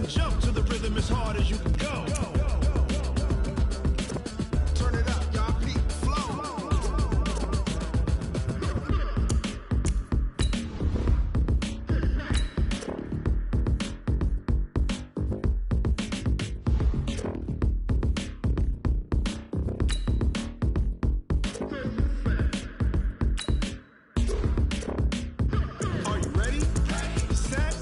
Jump to the rhythm as hard as you can go. Turn it up, y'all. Peak flow. Are you ready? Set.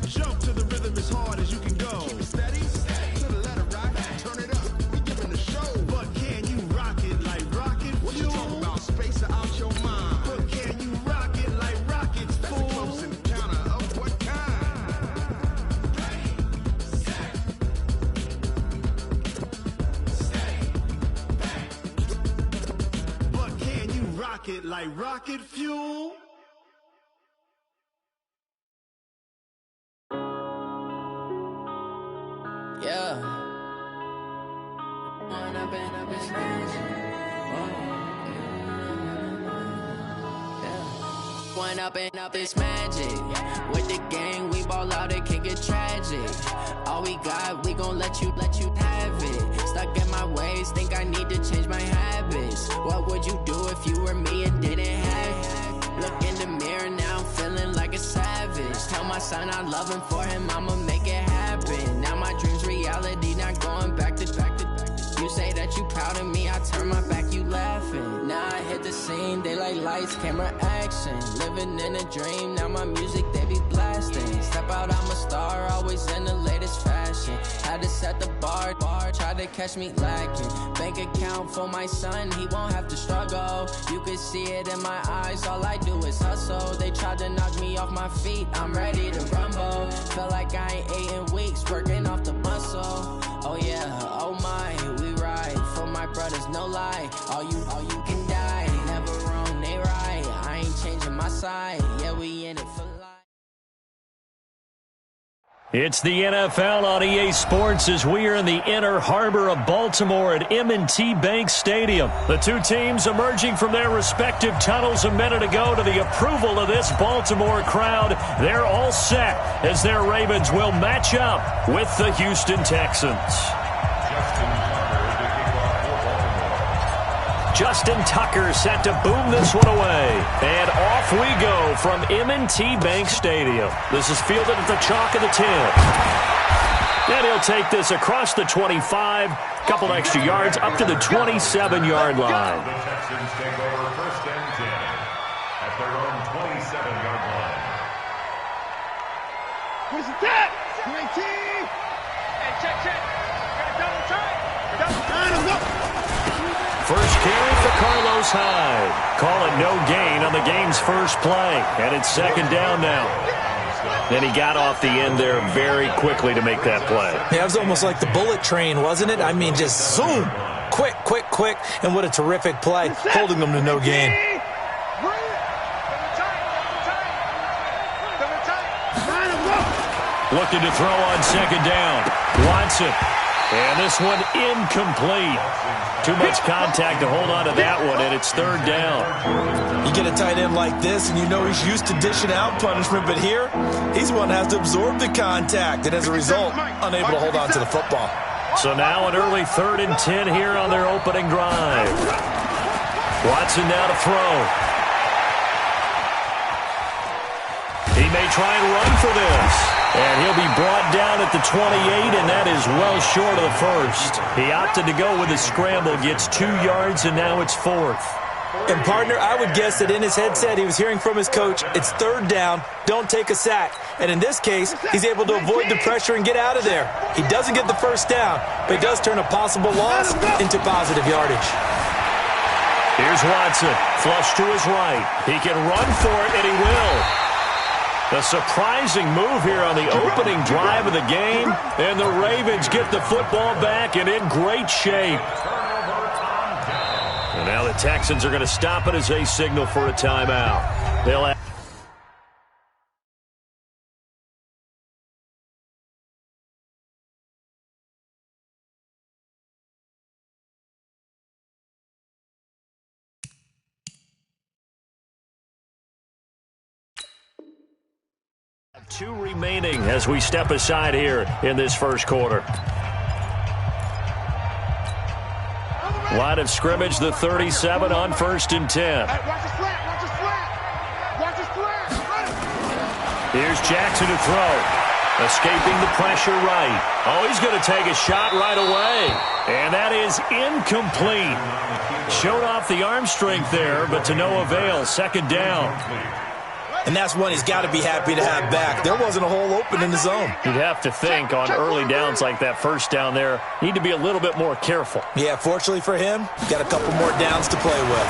Jump to the rhythm as hard as you can go. Keep it steady. To the letter, right? Turn it up. We giving the show. But can you rock it like rocket fuel? What you talking about? Space out your mind. But can you rock it like rockets, fool? That's a close encounter of what kind? But can you rock it like rocket fuel? Yeah. One up and up is magic. With the gang, we ball out, it can get tragic. All we got, we gon' let you have it. Stuck in my ways, think I need to change my habits. What would you do if you were me and didn't have it? Look in the mirror, now I'm feeling like a savage. Tell my son I love him, for him I'ma make it happen. Now my dream's reality, not going back to. You say that you proud of me, I turn my back, you laughing. Now I hit the scene, they like lights, camera, action. Living in a dream, now my music, they be blasting. Step out, I'm a star, always in the latest fashion. Had to set the bar, try to catch me lacking. Bank account for my son, he won't have to struggle. You could see it in my eyes, all I do is hustle. They tried to knock me off my feet, I'm ready to rumble. Felt like I ain't ate in weeks, working off the muscle. Oh yeah, oh my, we ride for my brothers, no lie. All you can die, never wrong, they right. I ain't changing my side, yeah, we in it for life. It's the NFL on EA Sports as we are in the inner harbor of Baltimore at M&T Bank Stadium. The two teams emerging from their respective tunnels a minute ago to the approval of this Baltimore crowd. They're all set as their Ravens will match up with the Houston Texans. Justin Tucker set to boom this one away. And off we go from M&T Bank Stadium. This is fielded at the chalk of the 10. And he'll take this across the 25, couple extra yards up to the 27-yard line. The Texans take over first and 10 at their own 27-yard line. Where's the tap? 19. Hey, check. Got double tight. First carry for Carlos Hyde. Call it no gain on the game's first play. And it's second down now. Then he got off the end there very quickly to make that play. Yeah, it was almost like the bullet train, wasn't it? I mean, just zoom. Quick. And what a terrific play, holding them to no gain. Looking to throw on second down. Watson. And this one incomplete. Too much contact to hold on to that one, and it's third down. You get a tight end like this, and you know he's used to dishing out punishment, but here, he's the one that has to absorb the contact, and as a result, unable to hold on to the football. So now an early 3rd and 10 here on their opening drive. Watson now to throw. He may try and run for this. And he'll be brought down at the 28, and that is well short of the first. He opted to go with a scramble, gets 2 yards, and now it's 4th. And, partner, I would guess that in his headset he was hearing from his coach, it's third down, don't take a sack. And in this case, he's able to avoid the pressure and get out of there. He doesn't get the first down, but he does turn a possible loss into positive yardage. Here's Watson, flush to his right. He can run for it, and he will. A surprising move here on the opening drive of the game, and the Ravens get the football back and in great shape. And now the Texans are going to stop it as they signal for a timeout. They'll have 2 remaining as we step aside here in this first quarter. Line of scrimmage, the 37 on 1st and 10. Here's Jackson to throw. Escaping the pressure right. Oh, he's going to take a shot right away. And that is incomplete. Showed off the arm strength there, but to no avail. 2nd down. And that's one he's got to be happy to have back. There wasn't a hole open in the zone. You'd have to think on early downs like that 1st down there, need to be a little bit more careful. Yeah, fortunately for him, got a couple more downs to play with.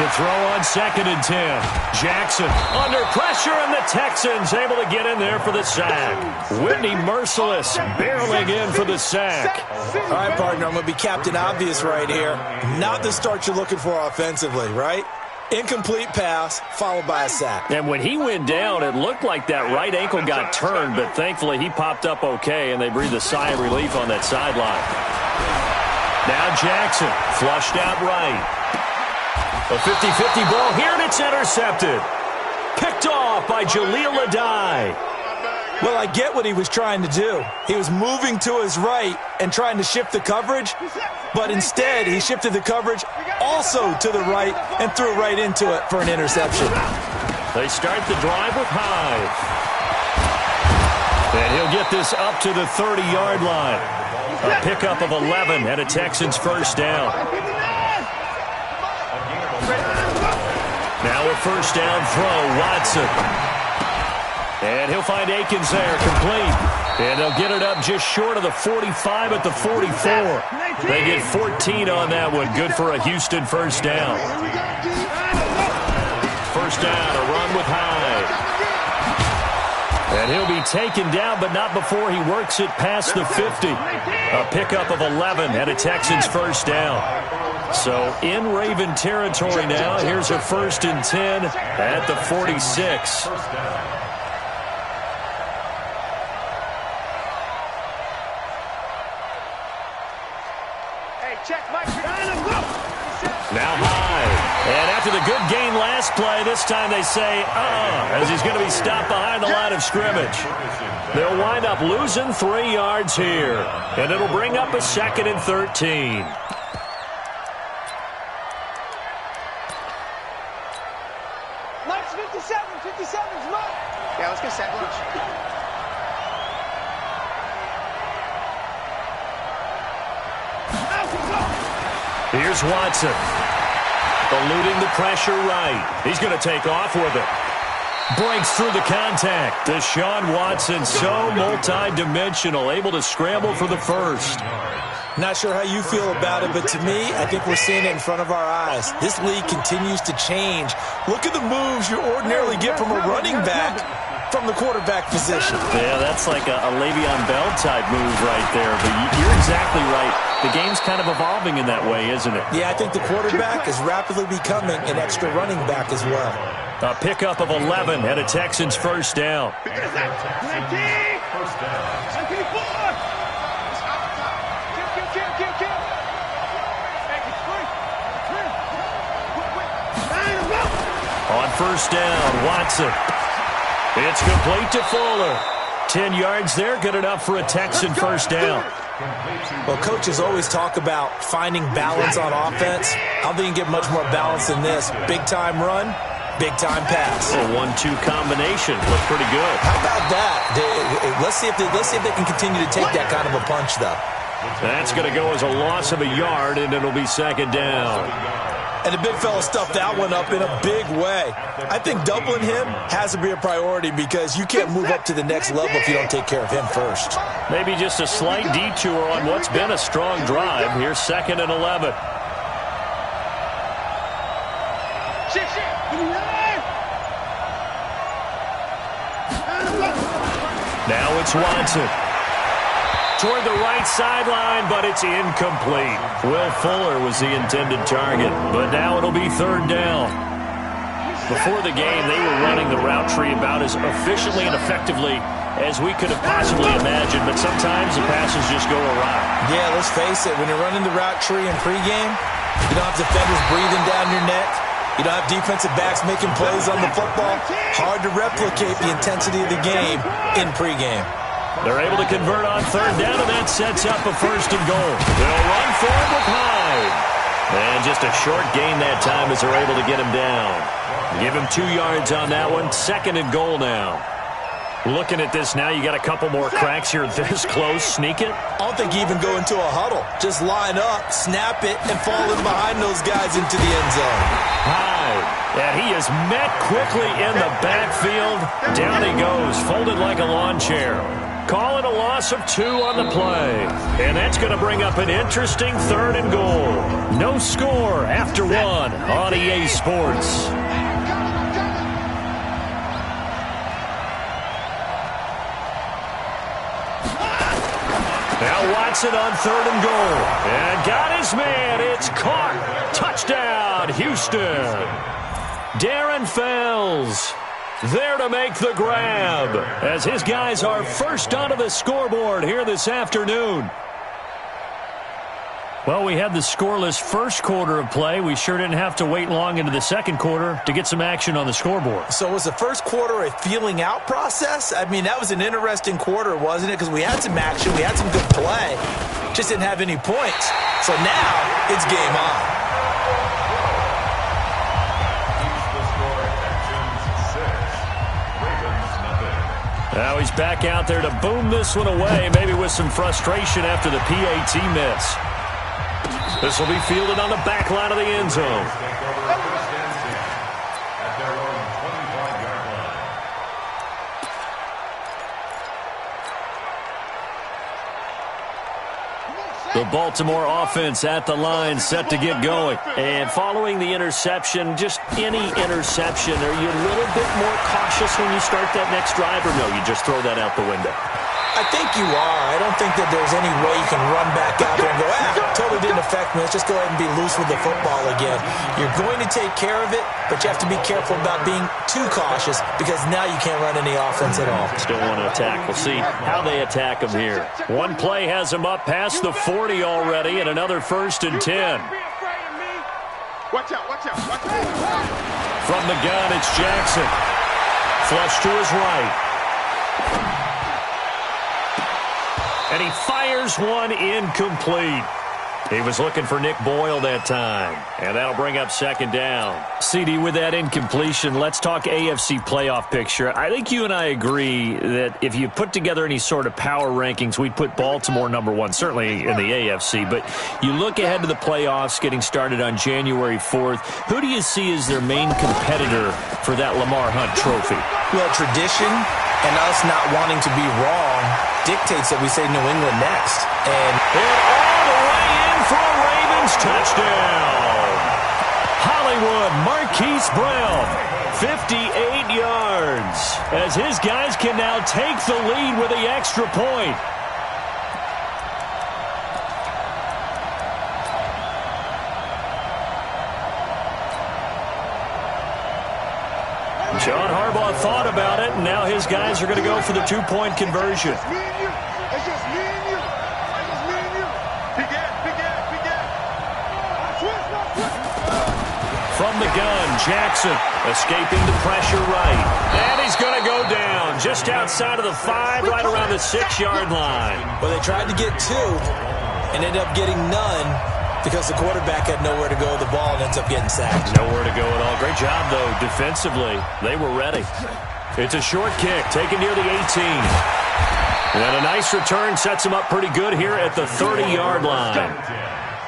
To throw on 2nd and 10. Jackson under pressure, and the Texans able to get in there for the sack. Whitney Merciless barreling in for the sack. All right, partner, I'm going to be Captain Obvious right here. Not the start you're looking for offensively, right? Incomplete pass, followed by a sack. And when he went down, it looked like that right ankle got turned, but thankfully he popped up okay, and they breathed a sigh of relief on that sideline. Now Jackson, flushed out right. A 50-50 ball here, and it's intercepted. Picked off by Jaleel Adai. Well, I get what he was trying to do. He was moving to his right and trying to shift the coverage, but instead he shifted the coverage also to the right and threw right into it for an interception. They start the drive with Hyde. And he'll get this up to the 30-yard line. A pickup of 11 and a Texans 1st down. Now a 1st down throw, Watson. And he'll find Akins there, complete. And they'll get it up just short of the 45 at the 44. They get 14 on that one. Good for a Houston 1st down. 1st down, a run with Hyde. And he'll be taken down, but not before he works it past the 50. A pickup of 11 and a Texans 1st down. So in Raven territory now. Here's a 1st and 10 at the 46. Now Hyde. And after the good gain last play, this time they say, as he's going to be stopped behind the line of scrimmage. They'll wind up losing 3 yards here. And it'll bring up a 2nd and 13. Lunch 57. 57's lunch. Yeah, let's get set lunch. Here's Watson. Eluding the pressure right. He's going to take off with it. Breaks through the contact. Deshaun Watson, so multi-dimensional, able to scramble for the 1st. Not sure how you feel about it, but to me, I think we're seeing it in front of our eyes. This league continues to change. Look at the moves you ordinarily get from a running back from the quarterback position. Yeah, that's like a Le'Veon Bell type move right there, but you're exactly right. The game's kind of evolving in that way, isn't it? Yeah, I think the quarterback is rapidly becoming an extra running back as well. A pickup of 11 and a Texans 1st down. On 1st down, Watson. It's complete to Fuller. 10 yards there, good enough for a Texan 1st down. Well, coaches always talk about finding balance on offense. I don't think you can get much more balance than this. Big-time run, big-time pass. A 1-2 combination. Looked pretty good. How about that? Let's see if they can continue to take that kind of a punch, though. That's going to go as a loss of a yard, and it'll be 2nd down. And the big fella stuffed that one up in a big way. I think doubling him has to be a priority because you can't move up to the next level if you don't take care of him first. Maybe just a slight detour on what's been a strong drive. Here's 2nd and 11. Now it's Watson. Toward the right sideline, but it's incomplete. Will Fuller was the intended target, but now it'll be 3rd down. Before the game, they were running the route tree about as efficiently and effectively as we could have possibly imagined, but sometimes the passes just go awry. Yeah, let's face it, when you're running the route tree in pregame, you don't have defenders breathing down your neck. You don't have defensive backs making plays on the football. Hard to replicate the intensity of the game in pregame. They're able to convert on third down, and that sets up a first and goal. They'll run for it with Hyde. And just a short gain that time as they're able to get him down. Give him 2 yards on that one. Second and goal now. Looking at this now, you got a couple more cracks here this close. Sneak it? I don't think you even go into a huddle. Just line up, snap it, and fall in behind those guys into the end zone. Hyde. And he is met quickly in the backfield. Down he goes, folded like a lawn chair. Call it a loss of 2 on the play. And that's going to bring up an interesting third and goal. No score after 1 on EA Sports. Now Watson on third and goal. And got his man. It's caught. Touchdown, Houston. Darren Fells there to make the grab as his guys are first onto the scoreboard here this afternoon. Well, we had the scoreless first quarter of play. We sure didn't have to wait long into the second quarter to get some action on the scoreboard. So was the first quarter a feeling out process? I mean, that was an interesting quarter, wasn't it? Because we had some action, we had some good play, just didn't have any points. So now it's game on. Now he's back out there to boom this one away, maybe with some frustration after the PAT miss. This will be fielded on the back line of the end zone. The Baltimore offense at the line, set to get going. And following the interception, just any interception, are you a little bit more cautious when you start that next drive, or no, you just throw that out the window? I think you are. I don't think that there's any way you can run back out there and go, totally didn't affect me. Let's just go ahead and be loose with the football again. You're going to take care of it, but you have to be careful about being too cautious because now you can't run any offense at all. Still want to attack. We'll see how they attack him here. One play has him up past the 40 already, and another 1st and 10. Watch out, watch out, watch out. From the gun, it's Jackson. Flush to his right. And he fires one incomplete. He was looking for Nick Boyle that time. And that'll bring up second down. CD, with that incompletion, let's talk AFC playoff picture. I think you and I agree that if you put together any sort of power rankings, we'd put Baltimore number 1, certainly in the AFC. But you look ahead to the playoffs getting started on January 4th. Who do you see as their main competitor for that Lamar Hunt trophy? Well, tradition and us not wanting to be wrong dictates that we say New England next. And all the way in for a Ravens touchdown. Hollywood Marquise Brown, 58 yards, as his guys can now take the lead with the extra point. John Harbaugh thought about it, and now his guys are going to go for the 2-point conversion. It's just me and you. It's just me and you. It's just me and you. Big ass, big ass, big ass. From the gun, Jackson escaping the pressure right. And he's going to go down just outside of the 5, right around the 6-yard line. Well, they tried to get 2 and ended up getting none because the quarterback had nowhere to go with the ball and ends up getting sacked. Nowhere to go at all. Great job, though, defensively. They were ready. It's a short kick taken near the 18. And a nice return sets him up pretty good here at the 30-yard line.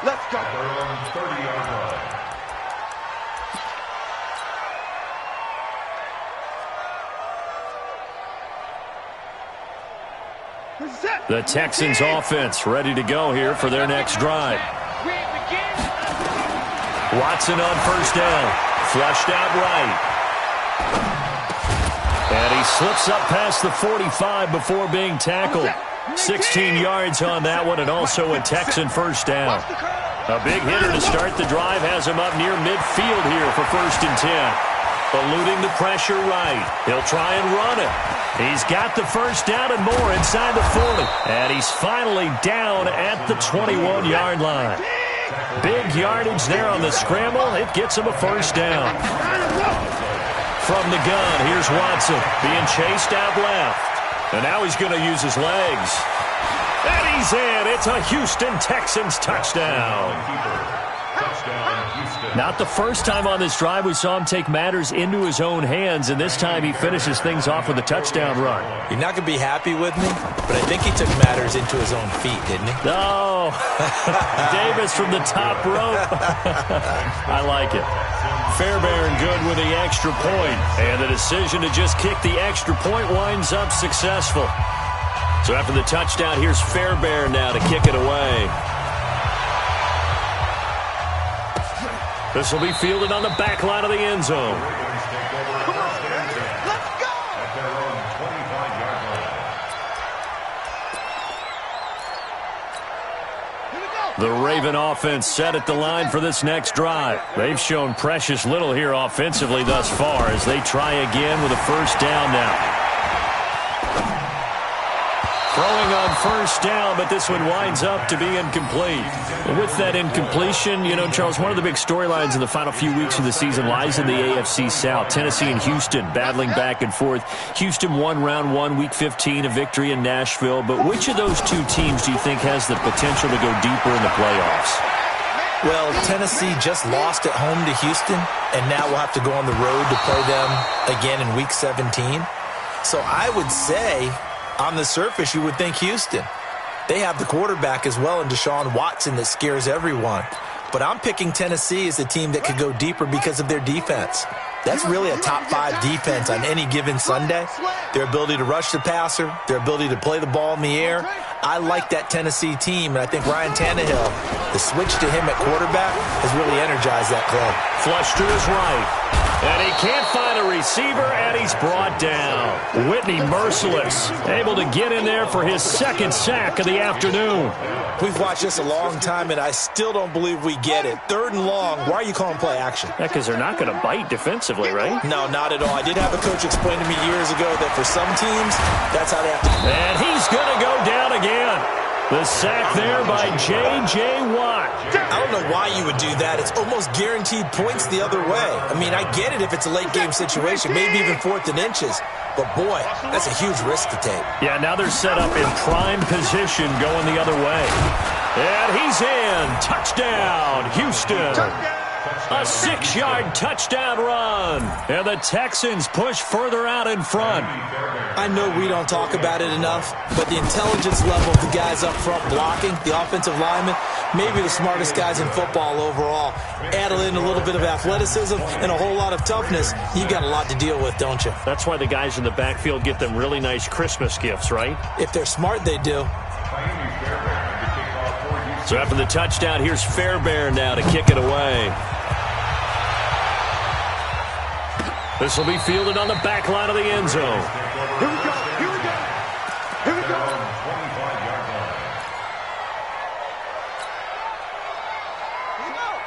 Let's go. 30-yard line. The Texans offense ready to go here for their next drive. Watson on first down. Flushed out right. And he slips up past the 45 before being tackled. 16 yards on that one, and also a Texan first down. A big hitter to start the drive has him up near midfield here for 1st and 10. Eluding the pressure right. He'll try and run it. He's got the first down and more inside the 40. And he's finally down at the 21-yard line. Big yardage there on the scramble. It gets him a first down. From the gun, here's Watson being chased out left. And now he's going to use his legs. And he's in. It's a Houston Texans touchdown. Not the first time on this drive we saw him take matters into his own hands, and this time he finishes things off with a touchdown run. You're not going to be happy with me, but I think he took matters into his own feet, didn't he? No. Davis from the top rope. I like it. Fairbairn good with the extra point, and the decision to just kick the extra point winds up successful. So after the touchdown, here's Fairbairn now to kick it away. This will be fielded on the back line of the end zone. The Raven offense set at the line for this next drive. They've shown precious little here offensively thus far as they try again with a first down now. Throwing on first down, but this one winds up to be incomplete. And with that incompletion, you know, Charles, one of the big storylines in the final few weeks of the season lies in the AFC South. Tennessee and Houston battling back and forth. Houston won round 1, week 15, a victory in Nashville. But which of those two teams do you think has the potential to go deeper in the playoffs? Well, Tennessee just lost at home to Houston, and now we'll have to go on the road to play them again in week 17. So I would say, on the surface, you would think Houston. They have the quarterback as well in Deshaun Watson that scares everyone. But I'm picking Tennessee as a team that could go deeper because of their defense. That's really a top 5 defense on any given Sunday. Their ability to rush the passer, their ability to play the ball in the air. I like that Tennessee team, and I think Ryan Tannehill, the switch to him at quarterback, has really energized that club. Flush to his right. And he can't find a receiver, and he's brought down. Whitney merciless, able to get in there for his second sack of the afternoon. We've watched this a long time, and I still don't believe we get it. 3rd and long, why are you calling play action? Yeah, because they're not going to bite defensively, right? No, not at all. I did have a coach explain to me years ago that for some teams, that's how they have to. And he's going to go down again. The sack there by J.J. Watt. I don't know why you would do that. It's almost guaranteed points the other way. I mean, I get it if it's a late-game situation, maybe even 4th and inches. But, boy, that's a huge risk to take. Yeah, now they're set up in prime position going the other way. And he's in. Touchdown, Houston. A 6-yard touchdown run. And the Texans push further out in front. I know we don't talk about it enough, but the intelligence level of the guys up front blocking, the offensive linemen, maybe the smartest guys in football overall. Add in a little bit of athleticism and a whole lot of toughness, you got a lot to deal with, don't you? That's why the guys in the backfield get them really nice Christmas gifts, right? If they're smart, they do. So after the touchdown, here's Fairbairn now to kick it away. This will be fielded on the back line of the end zone. Here we go. Here we go. Here we go.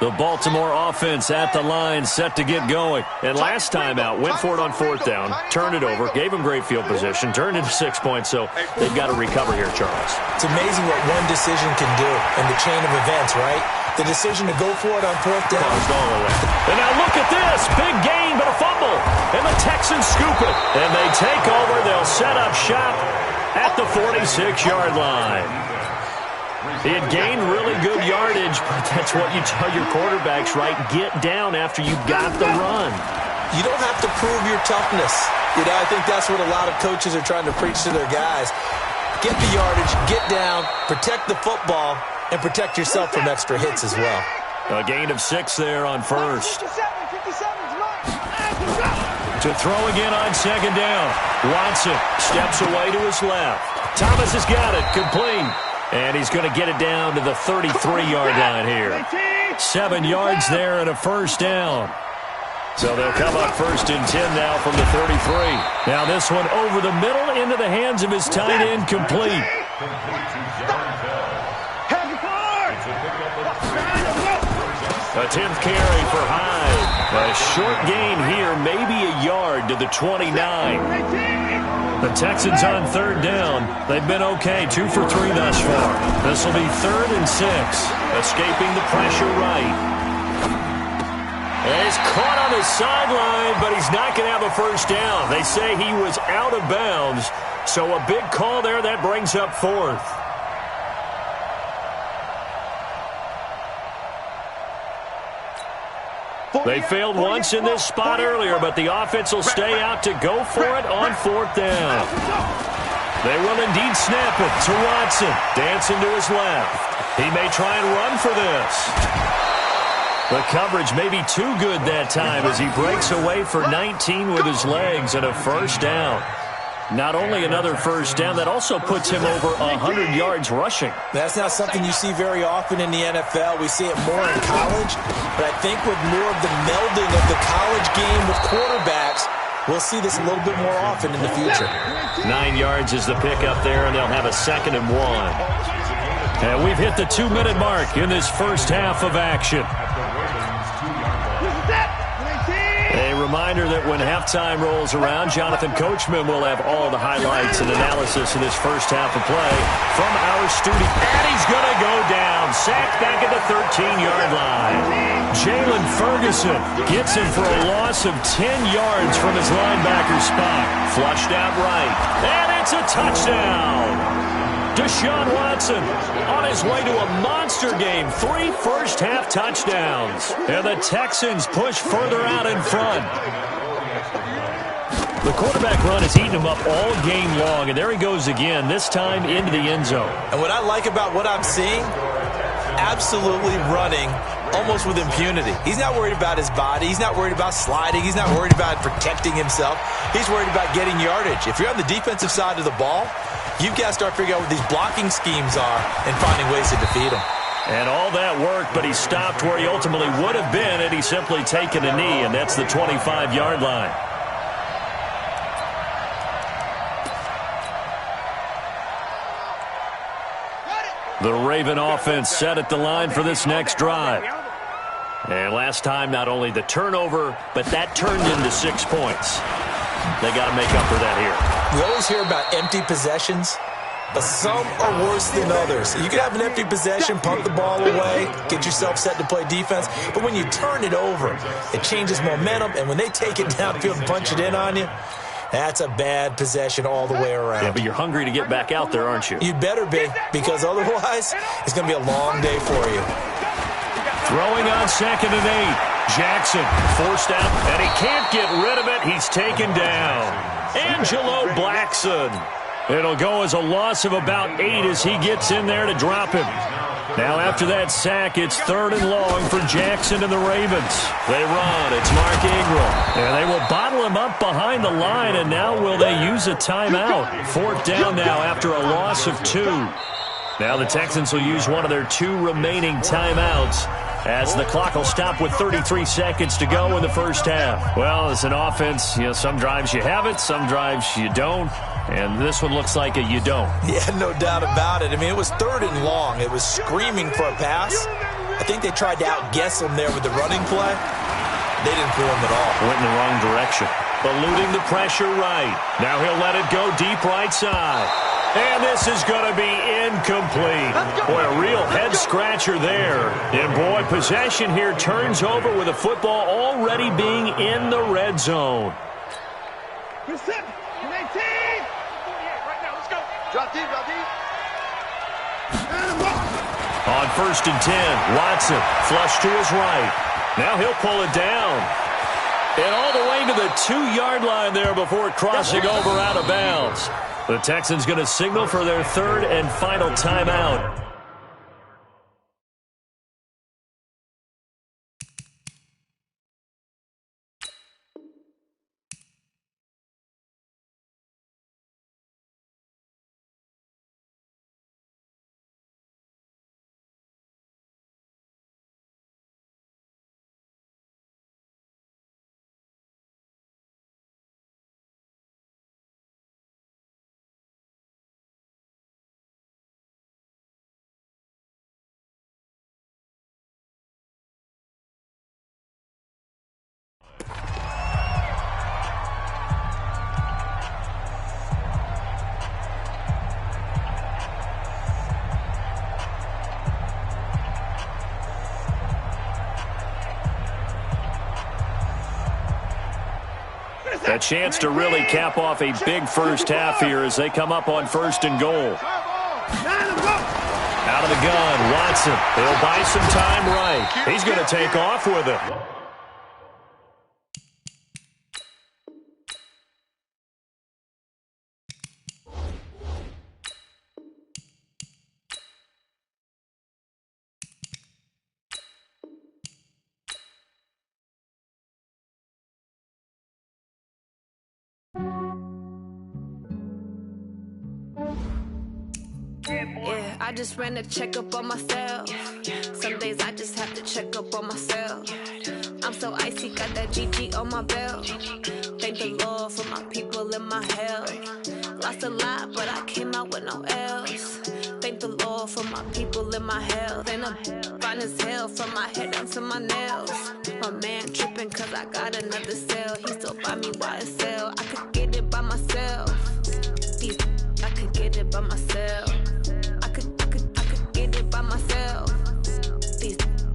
The Baltimore offense at the line, set to get going. And last time out, went for it on 4th down, turned it over, gave them great field position, turned into 6 points, so they've got to recover here, Charles. It's amazing what one decision can do in the chain of events, right? The decision to go for it on 4th down. And now look at this. Big gain, but a fumble. And the Texans scoop it. And they take over. They'll set up shop at the 46-yard line. He had gained really good yardage, but that's what you tell your quarterbacks, right? Get down after you got the run. You don't have to prove your toughness. You know, I think that's what a lot of coaches are trying to preach to their guys. Get the yardage, get down, protect the football, and protect yourself from extra hits as well. A gain of 6 there on first. 57's mine. To throw again on 2nd down. Watson steps away to his left. Thomas has got it, complete. And he's going to get it down to the 33-yard line here. 7 yards there and a first down. So they'll come up 1st and 10 now from the 33. Now this one over the middle into the hands of his tight end, complete. A 10th carry for Hyde. A short gain here, maybe a yard to the 29. The Texans on third down. They've been okay, 2 for 3 thus far. This will be 3rd and 6. Escaping the pressure right. He's caught on the sideline, but he's not going to have a first down. They say he was out of bounds, so a big call there. That brings up 4th. They failed once in this spot earlier, but the offense will stay out to go for it on 4th down. They will indeed snap it to Watson. Dancing to his left. He may try and run for this. The coverage may be too good that time as he breaks away for 19 with his legs and a first down. Not only another first down, that also puts him over 100 yards rushing. That's not something you see very often in the NFL. We see it more in college, but I think with more of the melding of the college game with quarterbacks, we'll see this a little bit more often in the future. 9 yards is the pickup there, and they'll have a 2nd and 1. And we've hit the 2-minute mark in this first half of action. A reminder that when halftime rolls around, Jonathan Coachman will have all the highlights and analysis of this first half of play from our studio. And he's going to go down. Sacked back at the 13-yard line. Jalen Ferguson gets him for a loss of 10 yards from his linebacker spot. Flushed out right. And it's a touchdown. Deshaun Watson on his way to a monster game. 3 first-half touchdowns. And the Texans push further out in front. The quarterback run has eaten him up all game long. And there he goes again, this time into the end zone. And what I like about what I'm seeing, absolutely running almost with impunity. He's not worried about his body. He's not worried about sliding. He's not worried about protecting himself. He's worried about getting yardage. If you're on the defensive side of the ball, you've got to start figuring out what these blocking schemes are and finding ways to defeat them. And all that worked, but he stopped where he ultimately would have been had he simply taken a knee, and that's the 25-yard line. The Raven offense set at the line for this next drive. And last time, not only the turnover, but that turned into 6 points. They got to make up for that here. We always hear about empty possessions, but some are worse than others. You can have an empty possession, pump the ball away, get yourself set to play defense, but when you turn it over, it changes momentum, and when they take it downfield and punch it in on you, that's a bad possession all the way around. Yeah, but you're hungry to get back out there, aren't you? You better be, because otherwise, it's going to be a long day for you. Throwing on 2nd and 8. Jackson forced out, and he can't get rid of it. He's taken down. Angelo Blackson. It'll go as a loss of about 8 as he gets in there to drop him. Now after that sack, it's 3rd and long for Jackson and the Ravens. They run. It's Mark Ingram. And they will bottle him up behind the line, and now will they use a timeout? 4th down now after a loss of 2. Now the Texans will use one of their 2 remaining timeouts as the clock will stop with 33 seconds to go in the first half. Well, as an offense, some drives you have it, some drives you don't. And this one looks like a you don't. Yeah, no doubt about it. I mean, it was 3rd and long. It was screaming for a pass. I think they tried to outguess him there with the running play. They didn't fool him at all. Went in the wrong direction. Eluding the pressure right. Now he'll let it go deep right side. And this is going to be incomplete. Boy, a real head-scratcher there. And, boy, possession here turns over with a football already being in the red zone. Drop deep, drop deep. On 1st and 10, Watson flush to his right. Now he'll pull it down. And all the way to the 2-yard line there before crossing over out of bounds. The Texans going to signal for their 3rd and final timeout. A chance to really cap off a big first half here as they come up on 1st and goal. Out of the gun, Watson. He'll buy some time right. He's going to take off with it. Yeah, I just ran a checkup on myself. Some days I just have to check up on myself. I'm so icy, got that GG on my belt. Thank the Lord for my people in my health. Lost a lot, but I came out with no else. Thank the Lord for my people in my health. And I'm fine as hell from my head down to my nails. My man tripping cause I got another cell. He still buy me YSL. I could get it by myself. I could get it by myself. I could get it by myself.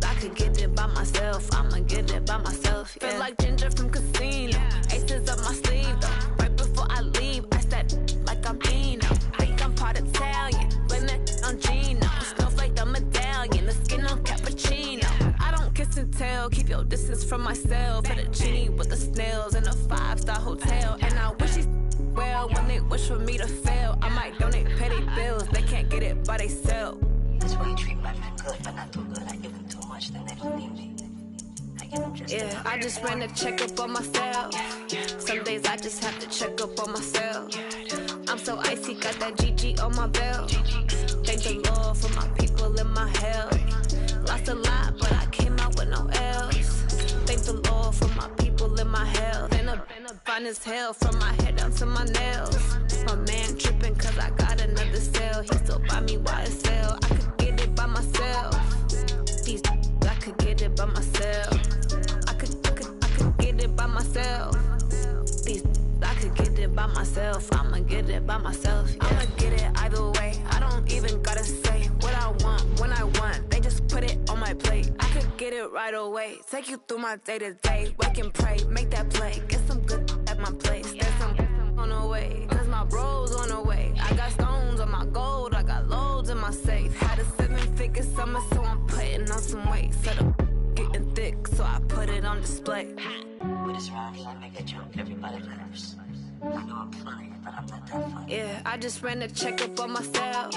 I could get it by myself. I'ma get it by myself. Yeah. Feel like Ginger from Casino. Aces up my sleeve though. Right before I leave, I said like I'm Dino. Think I'm part Italian. Blame that on Gino. Snowflake the medallion. The skin on cappuccino. I don't kiss and tell. Keep your distance from myself. Fettuccine with the snails in a 5-star hotel. And I wish he's well when they wish for me to fail. I might donate petty bills. They can't get it by they sell. That's why you treat my men good, but not too good. I give them too much, then they don't need me. I give them just yeah, I just ran a checkup on myself. Some days I just have to check up on myself. I'm so icy, got that GG on my belt. Thank the Lord for my people in my health. Lost a lot, but I came out with no else. Thank the Lord for my people in my health. And I'm fine as hell from my head down to my nails. My man tripping cause I got another cell. He still buy me YSL. I could get it by myself. I could get it by myself. I could get it by myself. I could get it by myself. I'ma get it by myself. Yeah. I'ma get it either way. I don't even gotta say what I want when I want. They just put it on my plate. I could get it right away. Take you through my day to day. Wake and pray, make that play. Get some good at my place. There's some on the way. Cause my bro's on the way. I got stones on my gold. I got loads in my safe. Had a 7-figure summer, so I'm putting on some weight. Set up getting thick, so I put it on display. with this round here, I make a joke, everybody laughs. I know I'm funny, but I'm not that funny. Yeah, I just ran a checkup on myself.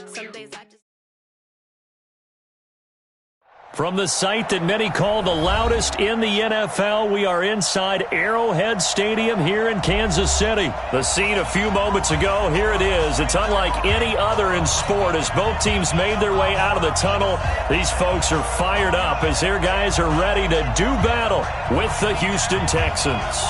Some days I just... From the site that many call the loudest in the NFL, we are inside Arrowhead Stadium here in Kansas City. The scene a few moments ago, here it is. It's unlike any other in sport as both teams made their way out of the tunnel. These folks are fired up as their guys are ready to do battle with the Houston Texans.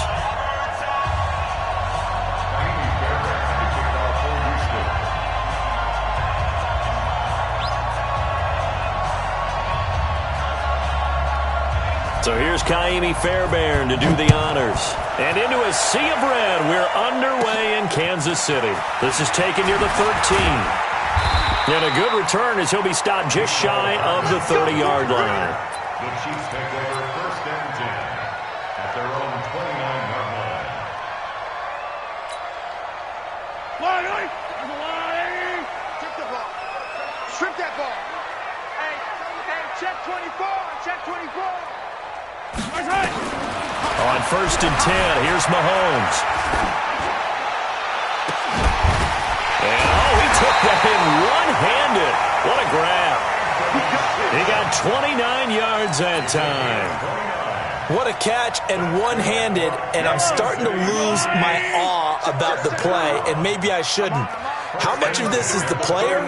So here's Kaimi Fairbairn to do the honors. And into a sea of red, we're underway in Kansas City. This is taken near the 13. And a good return as he'll be stopped just shy of the 30-yard line. The Chiefs take over 1st and 10 at their own 29-yard line. Strip the ball. Strip that ball. Hey, check 24. Check 24. On 1st and 10, here's Mahomes. And, he took that in one-handed. What a grab. He got 29 yards that time. What a catch and one-handed, and I'm starting to lose my awe about the play, and maybe I shouldn't. How much of this is the player?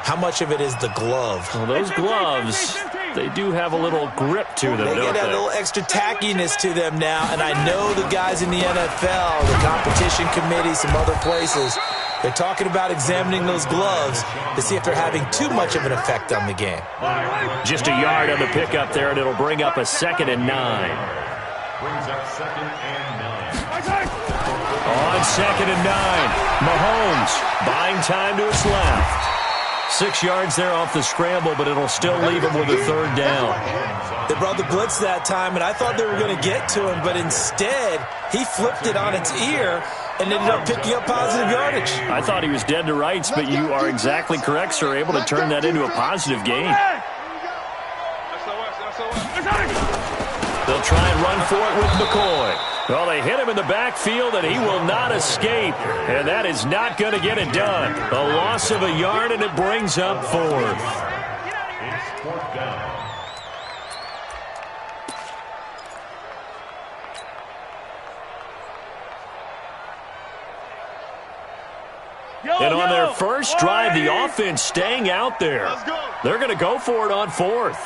How much of it is the glove? Well, those gloves, they do have a little grip to them, They don't get they? a little extra tackiness to them now, and I know the guys in the NFL, the competition committee, some other places, they're talking about examining those gloves to see if they're having too much of an effect on the game. Just a yard on the pickup there, and it'll bring up a 2nd and 9. Brings up 2nd and 9. On 2nd and 9, Mahomes buying time to his left. 6 yards there off the scramble, but it'll still leave him with a third down. They brought the blitz that time, and I thought they were going to get to him, but instead he flipped it on its ear and ended up picking up positive yardage. I thought he was dead to rights, but you are exactly correct, sir. Able to turn that into a positive gain. They'll try and run for it with McCoy. Well, they hit him in the backfield, and he will not escape. And that is not going to get it done. A loss of a yard, and it brings up fourth. It's fourth down. And on their first drive, the offense staying out there. They're going to go for it on fourth.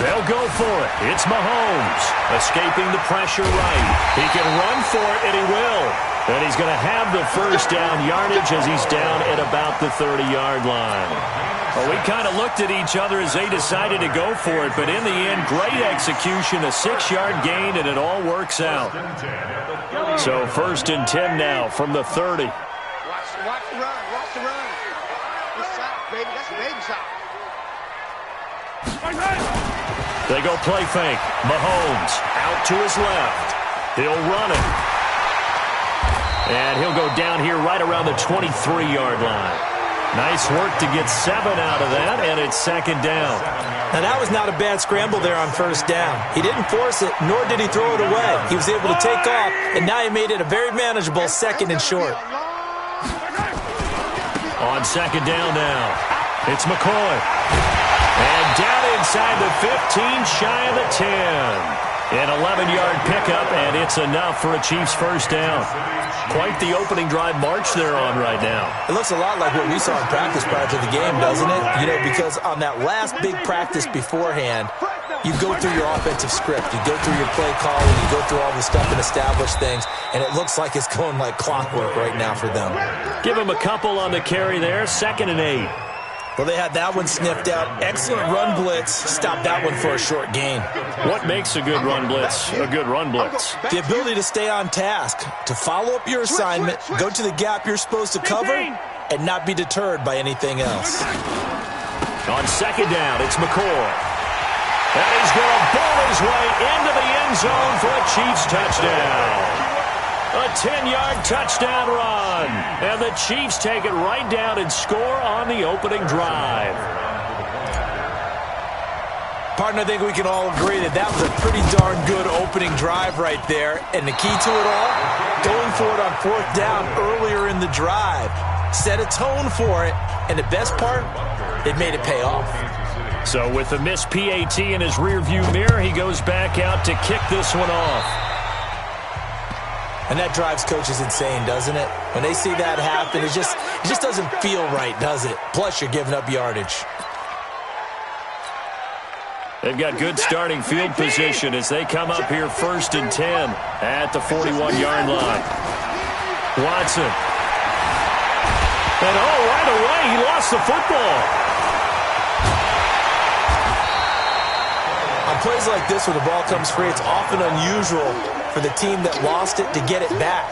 They'll go for it. It's Mahomes escaping the pressure right. He can run for it, and he will. And he's going to have the first down yardage as he's down at about the 30-yard line. Well, we kind of looked at each other as they decided to go for it, but in the end, great execution, a 6-yard gain, and it all works out. So 1st and 10 now from the 30. Watch the run. Watch the run. This side, baby. That's the baby side. They go play fake. Mahomes out to his left. He'll run it. And he'll go down here right around the 23-yard line. Nice work to get 7 out of that, and it's 2nd down. Now, that was not a bad scramble there on 1st down. He didn't force it, nor did he throw it away. He was able to take off, and now he made it a very manageable 2nd and short. On 2nd down now, it's McCoy. And down inside the 15, shy of the 10. An 11-yard pickup, and it's enough for a Chiefs first down. Quite the opening drive march they're on right now. It looks a lot like what we saw in practice prior to the game, doesn't it? You know, because on that last big practice beforehand, you go through your offensive script. You go through your play calling. You go through all the stuff and establish things, and it looks like it's going like clockwork right now for them. Give them a couple on the carry there, 2nd and 8. Well, they had that one sniffed out. Excellent run blitz. Stopped that one for a short gain. What makes a good run blitz a good run blitz? The ability to stay on task, to follow up your assignment, go to the gap you're supposed to cover, and not be deterred by anything else. On 2nd down, it's McCoy. And he's going to ball his way into the end zone for a Chiefs touchdown. A 10-yard touchdown run. And the Chiefs take it right down and score on the opening drive. Partner, I think we can all agree that that was a pretty darn good opening drive right there. And the key to it all, going for it on 4th down earlier in the drive. Set a tone for it. And the best part, it made it pay off. So with the missed PAT in his rearview mirror, he goes back out to kick this one off. And that drives coaches insane, doesn't it? When they see that happen, it just doesn't feel right, does it? Plus, you're giving up yardage. They've got good starting field position as they come up here 1st and 10 at the 41-yard line. Watson. And right away, he lost the football. On plays like this where the ball comes free, it's often unusual for the team that lost it to get it back.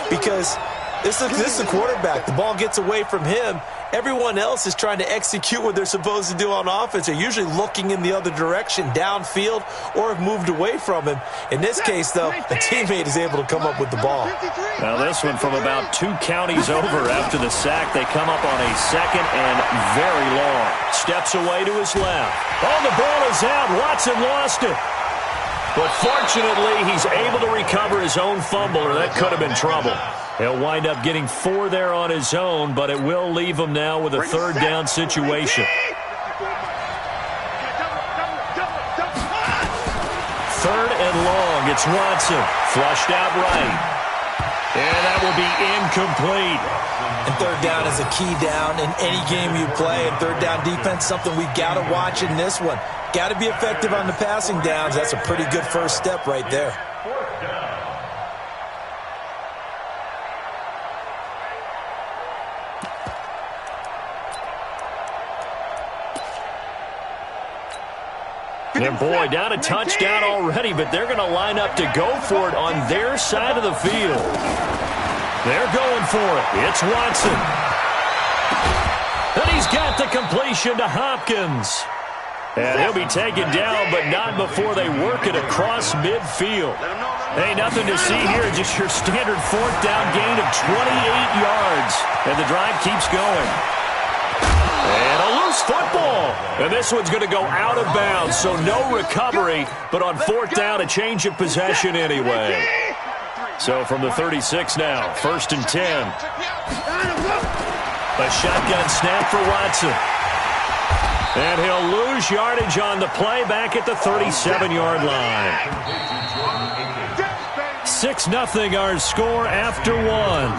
Because this is the quarterback. The ball gets away from him. Everyone else is trying to execute what they're supposed to do on offense. They're usually looking in the other direction, downfield, or have moved away from him. In this case, though, a teammate is able to come up with the ball. Now this one from about 2 counties over after the sack. They come up on a 2nd and very long. Steps away to his left. Oh, the ball is out. Watson lost it. But fortunately, he's able to recover his own fumble, or that could have been trouble. He'll wind up getting 4 there on his own, but it will leave him now with a 3rd down situation. 3rd and long. It's Watson. Flushed out right. And that will be incomplete. And 3rd down is a key down in any game you play. And 3rd down defense, something we've got to watch in this one. Got to be effective on the passing downs. That's a pretty good first step right there. And boy, down a touchdown already, but they're going to line up to go for it on their side of the field. They're going for it. It's Watson. And he's got the completion to Hopkins. And he'll be taken down, but not before they work it across midfield. Hey, nothing to see here, just your standard fourth down gain of 28 yards. And the drive keeps going. And a loose football. And this one's going to go out of bounds, so no recovery. But on fourth down, a change of possession anyway. So from the 36 now, 1st and 10. A shotgun snap for Watson. And he'll lose yardage on the play back at the 37-yard line. 6-0 our score after one.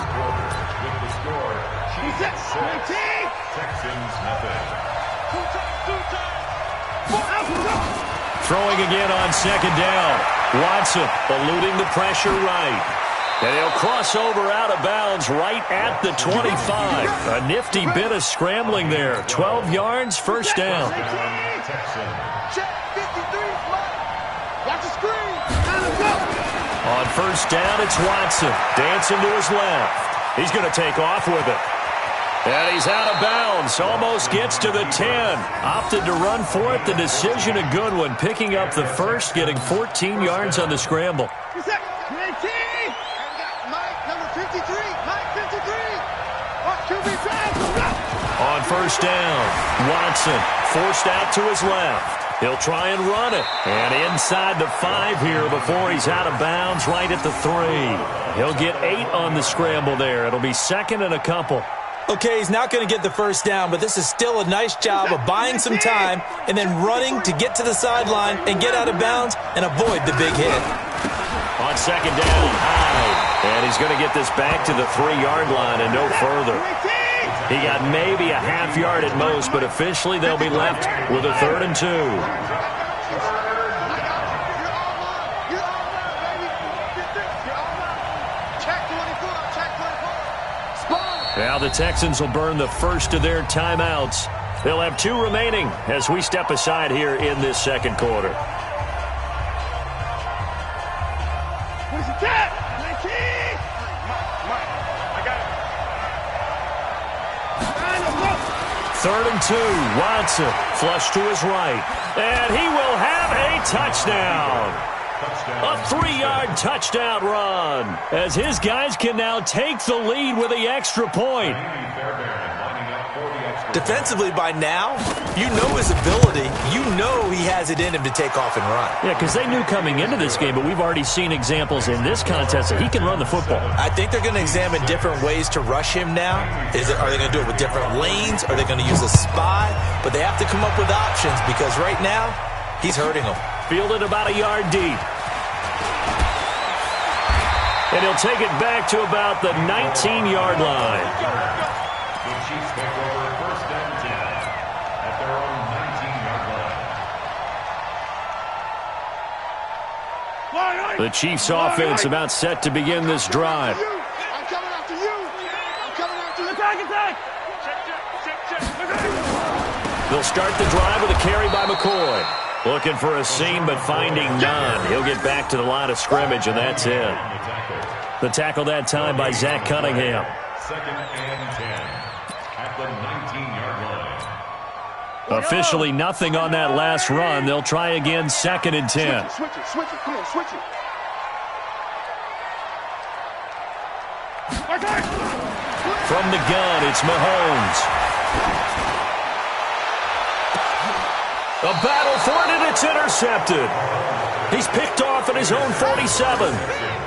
Throwing again on 2nd down. Watson eluding the pressure right. And he'll cross over out of bounds right at the 25. A nifty bit of scrambling there. 12 yards, 1st down. On 1st down, it's Watson. Dancing to his left. He's going to take off with it. And he's out of bounds. Almost gets to the 10. Opted to run for it. The decision a good one. Picking up the first, getting 14 yards on the scramble. On 1st down, Watson forced out to his left. He'll try and run it. And inside the 5 here before he's out of bounds right at the 3. He'll get 8 on the scramble there. It'll be 2nd and a couple. Okay, he's not going to get the 1st down, but this is still a nice job of buying some time and then running to get to the sideline and get out of bounds and avoid the big hit. On 2nd down, Hyde. And he's going to get this back to the 3-yard line and no further. He got maybe a half yard at most, but officially they'll be left with a 3rd and 2. Now the Texans will burn the first of their timeouts. They'll have 2 remaining as we step aside here in this 2nd quarter. What is it? 3rd and 2. Watson flush to his right. And he will have a touchdown. A 3-yard touchdown run as his guys can now take the lead with the extra point. Defensively by now, you know his ability. You know he has it in him to take off and run. Yeah, because they knew coming into this game, but we've already seen examples in this contest that he can run the football. I think they're going to examine different ways to rush him now. Are they going to do it with different lanes? Are they going to use a spy? But they have to come up with options because right now, he's hurting them. Fielded about a yard deep. And he'll take it back to about the 19-yard line. The Chiefs take over 1st and 10 at their own 19-yard line. The Chiefs' offense about set to begin this drive. I'm coming after you. I'm coming after you. Attack. They'll start the drive with a carry by McCoy. Looking for a seam, but finding none. He'll get back to the line of scrimmage, and that's it. The tackle that time by Zach Cunningham. 2nd and 10 at the 19-yard line. Officially nothing on that last run. They'll try again 2nd and 10. Switch it. Come on, switch it. From the gun, it's Mahomes. A battle for it, and it's intercepted. He's picked off at his own 47.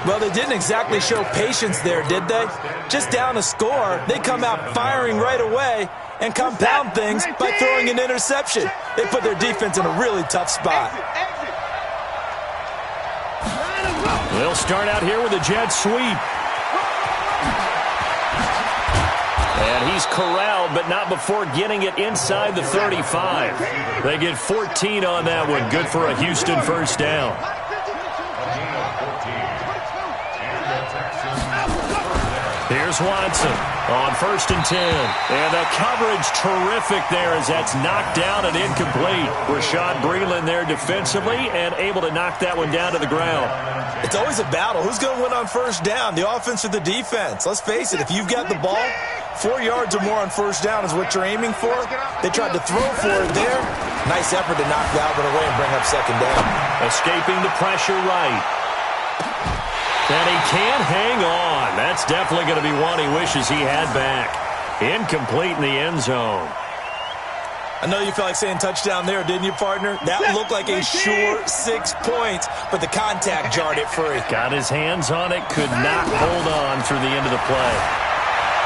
Well, they didn't exactly show patience there, did they? Just down a score, they come out firing right away and compound things by throwing an interception. They put their defense in a really tough spot. They'll start out here with a jet sweep. And he's corralled, but not before getting it inside the 35. They get 14 on that one. Good for a Houston 1st down. Here's Watson on 1st and 10. And the coverage terrific there as that's knocked down and incomplete. Rashad Breeland there defensively and able to knock that one down to the ground. It's always a battle. Who's going to win on 1st down, the offense or the defense? Let's face it, if you've got the ball, 4 yards or more on 1st down is what you're aiming for. They tried to throw for it there. Nice effort to knock that one away and bring up 2nd down. Escaping the pressure right. And he can't hang on. That's definitely going to be one he wishes he had back. Incomplete in the end zone. I know you felt like saying touchdown there, didn't you, partner? That looked like a sure 6 points, but the contact jarred it free. Got his hands on it, could not hold on through the end of the play.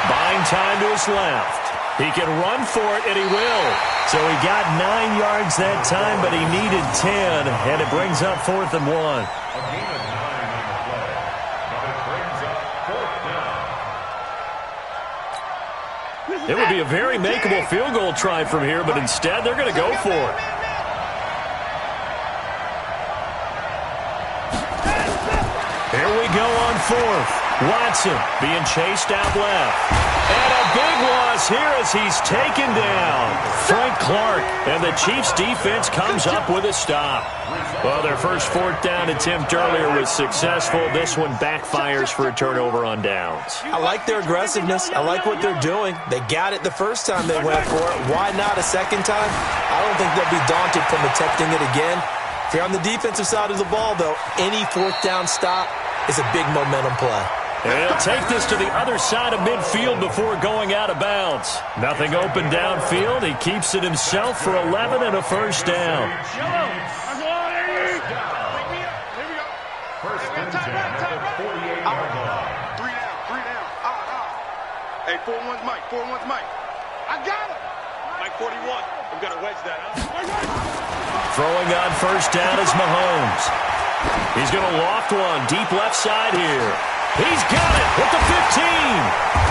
Buying time to his left. He can run for it, and he will. So he got 9 yards that time, but he needed 10, and it brings up 4th and 1. A gain of 9 on the play, but it brings up 4th down. It would be a very makeable field goal try from here, but instead they're going to go for it. Here we go on 4th. Watson being chased out left. And a big loss here as he's taken down. Frank Clark, and the Chiefs' defense comes up with a stop. Well, their first 4th down attempt earlier was successful. This one backfires for a turnover on downs. I like their aggressiveness. I like what they're doing. They got it the first time they went for it. Why not a second time? I don't think they'll be daunted from attempting it again. If you're on the defensive side of the ball, though, any 4th down stop is a big momentum play. And he'll take this to the other side of midfield before going out of bounds. Nothing open downfield. He keeps it himself for 11 and a 1st down. First and 10 at the 48-yard line. 3 down. Hey, 4-1's Mike. 4-1's Mike. I got him. Mike 41. I'm going to wedge that, huh? Throwing on 1st down is Mahomes. He's going to loft one deep left side here. He's got it with the 15.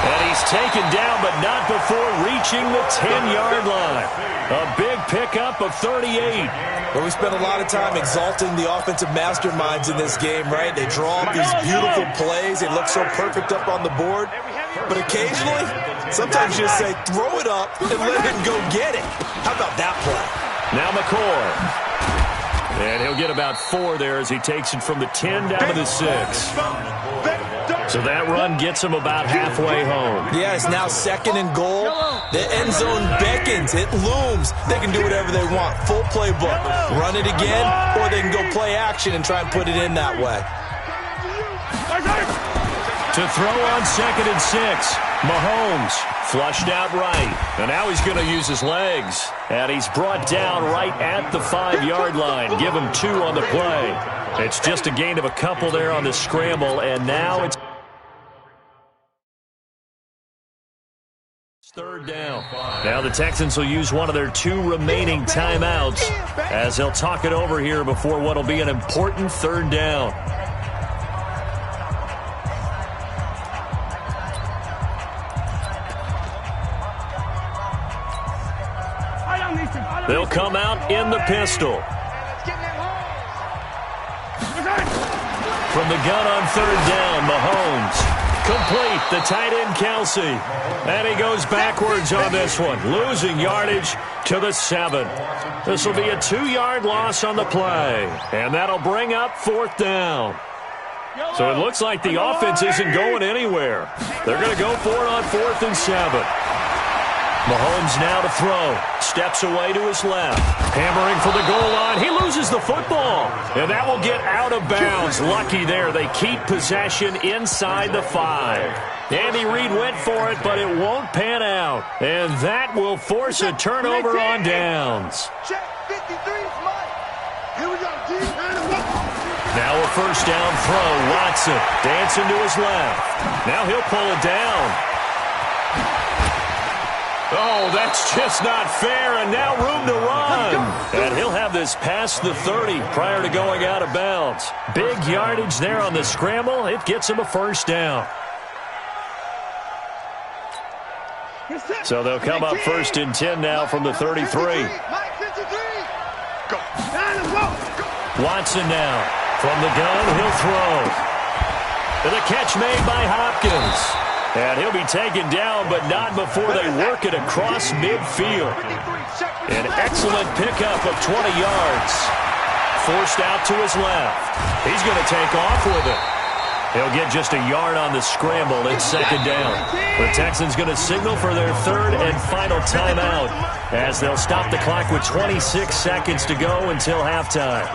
And he's taken down, but not before reaching the 10-yard line. A big pickup of 38. Well, we spent a lot of time exalting the offensive masterminds in this game, right? They draw up these beautiful plays. They look so perfect up on the board. But occasionally, sometimes you just say, throw it up and let him go get it. How about that play? Now McCoy. And he'll get about 4 there as he takes it from the 10 down to the 6. So that run gets him about halfway home. Yeah, it's now 2nd and goal. The end zone beckons. It looms. They can do whatever they want. Full playbook. Run it again, or they can go play action and try and put it in that way. To throw on 2nd and 6. Mahomes flushed out right. And now he's going to use his legs. And he's brought down right at the 5-yard line. Give him 2 on the play. It's just a gain of a couple there on the scramble. And now it's 3rd down. Now the Texans will use one of their 2 remaining timeouts as they'll talk it over here before what will be an important 3rd down. They'll come out in the pistol. From the gun on 3rd down, Mahomes. Complete, the tight end, Kelsey. And he goes backwards on this one, losing yardage to the 7. This will be a 2-yard loss on the play. And that'll bring up 4th down. So it looks like the offense isn't going anywhere. They're going to go for it on 4th and 7. Mahomes now to throw. Steps away to his left. Hammering for the goal line. He loses the football. And that will get out of bounds. Lucky there. They keep possession inside the 5. Andy Reid went for it, but it won't pan out. And that will force a turnover on downs. Check 53 is Mike. Here we go. Now a 1st down throw. Watson dancing to his left. Now he'll pull it down. Oh, that's just not fair, and now room to run. And he'll have this past the 30 prior to going out of bounds. Big yardage there on the scramble. It gets him a 1st down. So they'll come up 1st and 10 now from the 33. Watson now. From the gun, he'll throw. And the catch made by Hopkins. And he'll be taken down, but not before they work it across midfield. An excellent pickup of 20 yards. Forced out to his left. He's going to take off with it. He'll get just a yard on the scramble. It's second down. The Texans going to signal for their third and final timeout as they'll stop the clock with 26 seconds to go until halftime.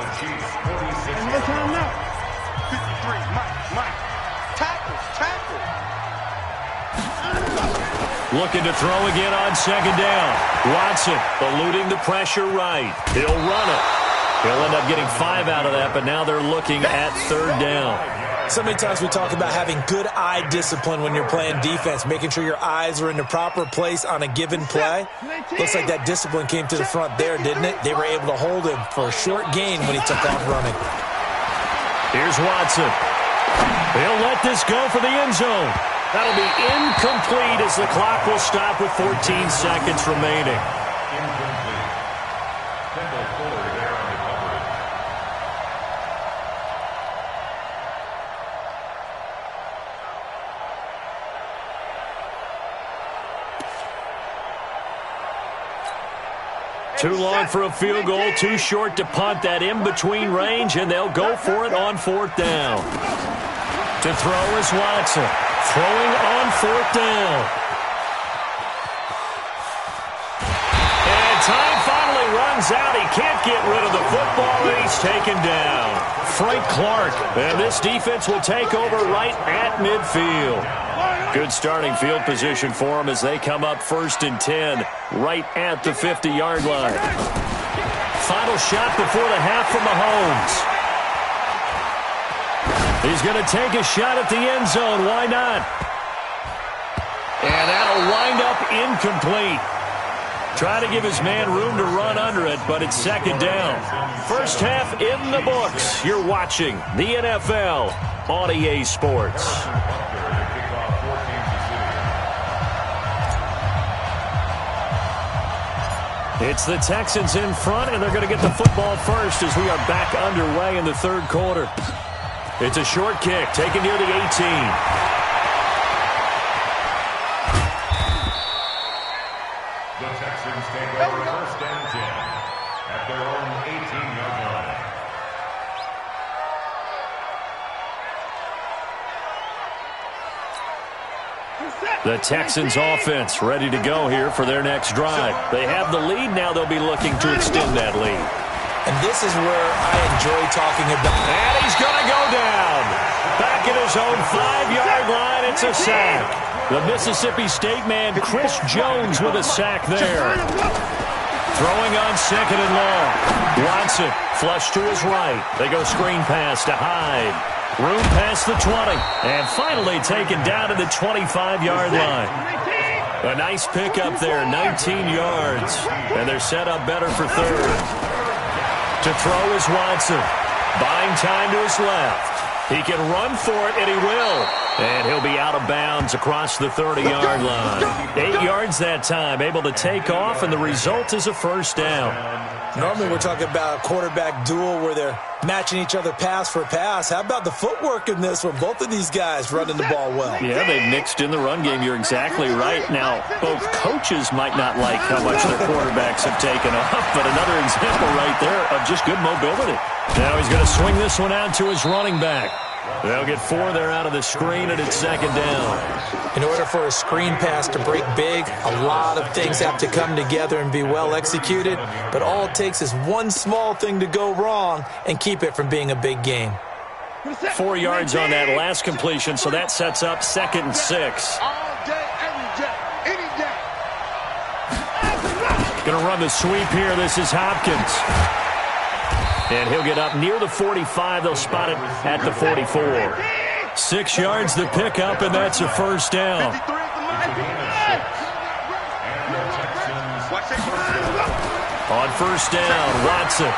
Looking to throw again on second down. Watson eluding the pressure right. He'll run it. He'll end up getting 5 out of that, but now they're looking at third down. So many times we talk about having good eye discipline when you're playing defense, making sure your eyes are in the proper place on a given play. Looks like that discipline came to the front there, didn't it? They were able to hold him for a short gain when he took off running. Here's Watson. He'll let this go for the end zone. That'll be incomplete as the clock will stop with 14 seconds remaining. Too long for a field goal, too short to punt that in-between range, and they'll go for it on fourth down. To throw is Watson. Throwing on fourth down. And time finally runs out. He can't get rid of the football, and he's taken down. Frank Clark, and this defense will take over right at midfield. Good starting field position for them as they come up 1st and 10, right at the 50-yard line. Final shot before the half from Mahomes. He's going to take a shot at the end zone. Why not? And that'll wind up incomplete. Try to give his man room to run under it, but it's second down. First half in the books. You're watching the NFL on EA Sports. It's the Texans in front, and they're going to get the football first as we are back underway in the third quarter. It's a short kick, taken near the 18. The Texans take over 1st and 10 at their own 18-yard line. The Texans offense ready to go here for their next drive. They have the lead. Now they'll be looking to extend that lead. And this is where I enjoy talking about. And he's going to go down. Back at his own 5-yard line. It's a sack. The Mississippi State man, Chris Jones, with a sack there. Throwing on second and long. Watson flush to his right. They go screen pass to Hyde. Room past the 20. And finally taken down to the 25-yard line. A nice pickup there, 19 yards. And they're set up better for third. To throw is Watson. Buying time to his left. He can run for it, and he will. And he'll be out of bounds across the 30-yard line. 8 yards that time, able to take off, and the result is a first down. Normally we're talking about a quarterback duel where they're matching each other pass for pass. How about the footwork in this one? Both of these guys running the ball well. Yeah, they've mixed in the run game. You're exactly right. Now, both coaches might not like how much their quarterbacks have taken off, but another example right there of just good mobility. Now he's going to swing this one out to his running back. They'll get 4 there out of the screen, and it's second down. In order for a screen pass to break big, a lot of things have to come together and be well executed, but all it takes is one small thing to go wrong and keep it from being a big game. 4 yards on that last completion, so that sets up 2nd and 6. All day, every day, any day. Going to run the sweep here. This is Hopkins. And he'll get up near the 45. They'll spot it at the 44. 6 yards to pick up, and that's a first down. On first down, Watson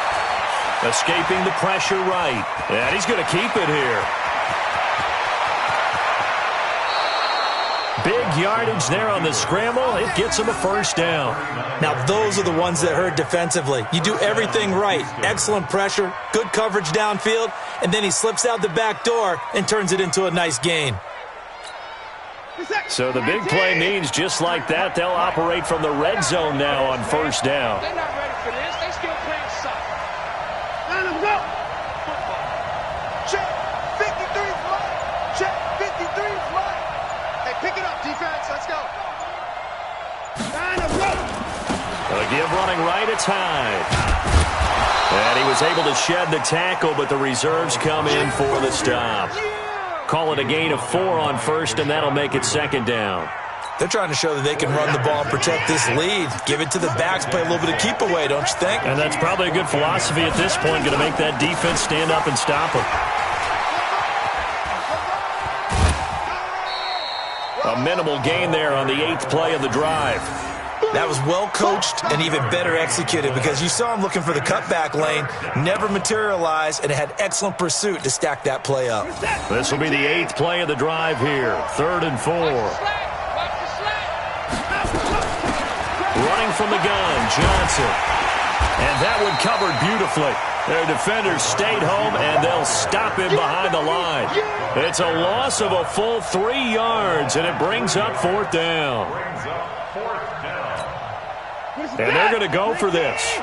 escaping the pressure right. And he's going to keep it here. Big yardage there on the scramble. It gets him a first down. Now, those are the ones that hurt defensively. You do everything right. Excellent pressure, good coverage downfield, and then he slips out the back door and turns it into a nice gain. So the big play means just like that, they'll operate from the red zone now on first down. They're not ready for this. They still playing soccer. Let them go. Football. Check. 53's mine. Check. 53's mine. Hey, pick it up, defense. Let's go. Line them go. A give running right, it's Hyde. And he was able to shed the tackle, but the reserves come in for the stop. Call it a gain of 4 on first, and that'll make it second down. They're trying to show that they can run the ball and protect this lead. Give it to the backs, play a little bit of keep away, don't you think? And that's probably a good philosophy at this point, going to make that defense stand up and stop them. A minimal gain there on the 8th play of the drive. That was well coached and even better executed because you saw him looking for the cutback lane, never materialized, and had excellent pursuit to stack that play up. This will be the 8th play of the drive here. 3rd and 4. Running from the gun, Johnson. And that one covered beautifully. Their defenders stayed home, and they'll stop him behind the line. It's a loss of a full 3 yards, and it brings up 4th down. And they're going to go for this.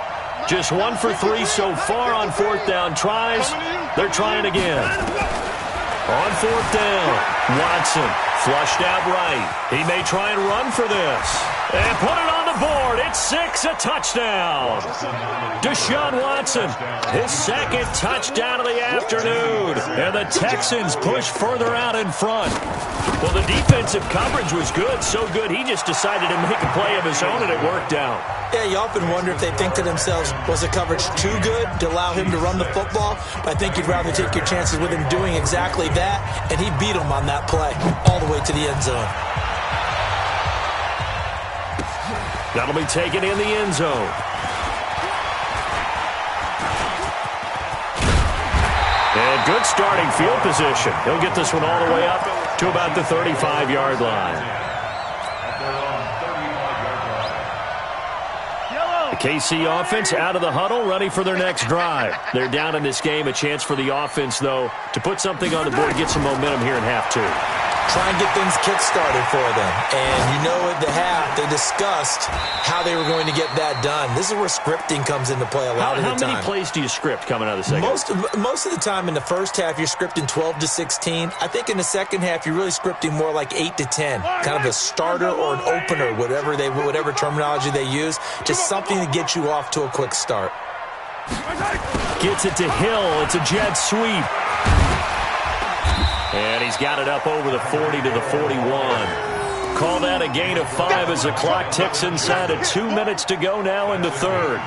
Just 1 for 3 so far on 4th down tries. They're trying again. On 4th down, Watson flushed out right. He may try and run for this. And put it on the board. It's 6, a touchdown. Deshaun Watson, his 2nd touchdown of the afternoon. And the Texans push further out in front. Well, the defensive coverage was good, so good he just decided to make a play of his own, and it worked out. Yeah, you often wonder if they think to themselves, was the coverage too good to allow him to run the football? But I think you'd rather take your chances with him doing exactly that, and he beat him on that play all the way to the end zone. That'll be taken in the end zone. And good starting field position. He'll get this one all the way up to about the 35-yard line. The KC offense out of the huddle, ready for their next drive. They're down in this game. A chance for the offense, though, to put something on the board, get some momentum here in half 2. Try and get things kick-started for them. And you know at the half, they discussed how they were going to get that done. This is where scripting comes into play a lot of the time. How many plays do you script coming out of the second? Most of the time in the first half, you're scripting 12 to 16. I think in the second half, you're really scripting more like 8 to 10. Kind of a starter or an opener, whatever terminology they use. Just something to get you off to a quick start. Gets it to Hill. It's a jet sweep. And he's got it up over the 40 to the 41. Call that a gain of 5 as the clock ticks inside of 2 minutes to go now in the 3rd.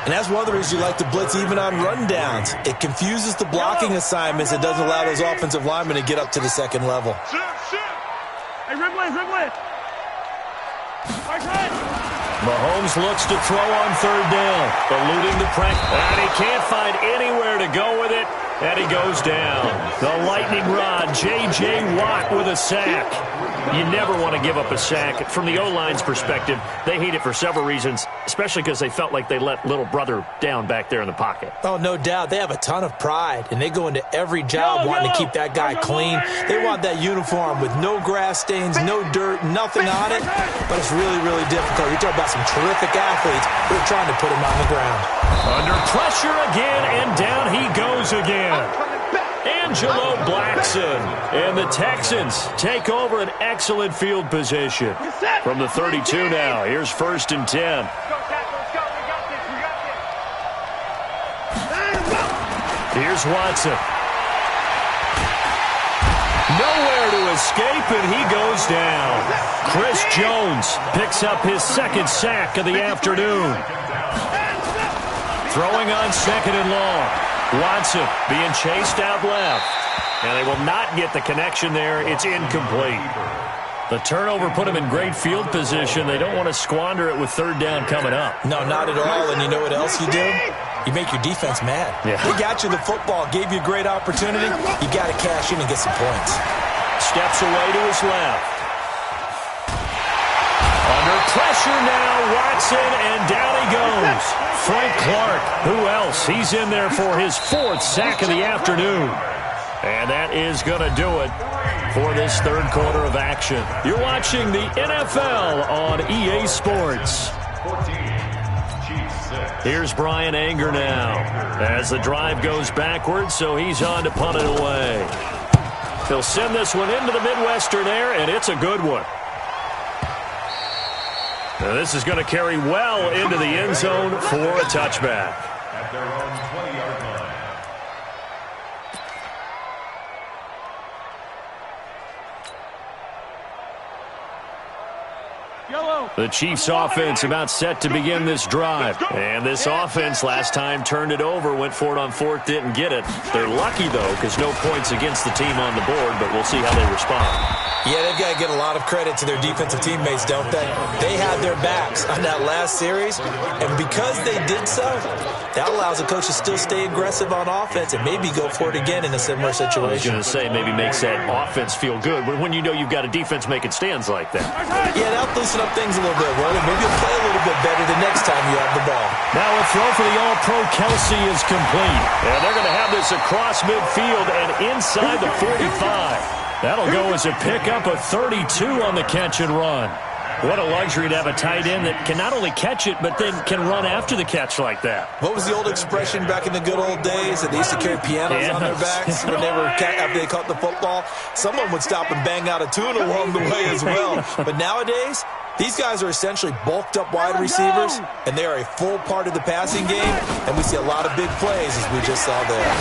And that's one of the reasons you like to blitz even on rundowns. It confuses the blocking assignments. It doesn't allow those offensive linemen to get up to the second level. Hey, Ridley. Mahomes looks to throw on 3rd down, eluding the pressure. And he can't find anywhere to go with it. And he goes down. The lightning rod, J.J. Watt with a sack. You never want to give up a sack. From the O-line's perspective, they hate it for several reasons, especially because they felt like they let little brother down back there in the pocket. Oh, no doubt. They have a ton of pride, and they go into every job wanting to keep that guy clean. They want that uniform with no grass stains, no dirt, nothing on it. But it's really, really difficult. You're talking about some terrific athletes who are trying to put him on the ground. Under pressure again, and down he goes again. Angelo Blackson. And the Texans take over an excellent field position. From the 32 now, here's 1st and 10. Here's Watson. Nowhere to escape, and he goes down. Chris Jones picks up his 2nd sack of the afternoon. Throwing on 2nd and long. Watson being chased out left. And they will not get the connection there. It's incomplete. The turnover put them in great field position. They don't want to squander it with 3rd down coming up. No, not at all. And you know what else you do? You make your defense mad. Yeah. They got you the football, gave you a great opportunity. You got to cash in and get some points. Steps away to his left. Under pressure now, Watson, and down he goes. Frank Clark, who else? He's in there for his 4th sack of the afternoon. And that is going to do it for this third quarter of action. You're watching the NFL on EA Sports. 14, Chiefs 6. Here's Brian Anger now as the drive goes backwards, so he's on to punt it away. He'll send this one into the Midwestern air, and it's a good one. Now this is going to carry well into the end zone for a touchback. At their own 20-yard line. The Chiefs offense about set to begin this drive. And this offense last time turned it over, went for it on fourth, didn't get it. They're lucky, though, because no points against the team on the board, but we'll see how they respond. Yeah, they've got to get a lot of credit to their defensive teammates, don't they? They had their backs on that last series, and because they did so, that allows the coach to still stay aggressive on offense and maybe go for it again in a similar situation. I was going to say maybe makes that offense feel good when you know you've got a defense making stands like that. Yeah, that'll loosen up things a little bit, won't it? Maybe you'll play a little bit better the next time you have the ball. Now a throw for the All-Pro Kelsey is complete. And they're going to have this across midfield and inside the 45. That'll go as a pickup of 32 on the catch and run. What a luxury to have a tight end that can not only catch it, but then can run after the catch like that. What was the old expression back in the good old days that they used to carry pianos on their backs when they were after they caught the football? Someone would stop and bang out a tune along the way as well. But nowadays, these guys are essentially bulked up wide receivers, and they are a full part of the passing game, and we see a lot of big plays as we just saw there.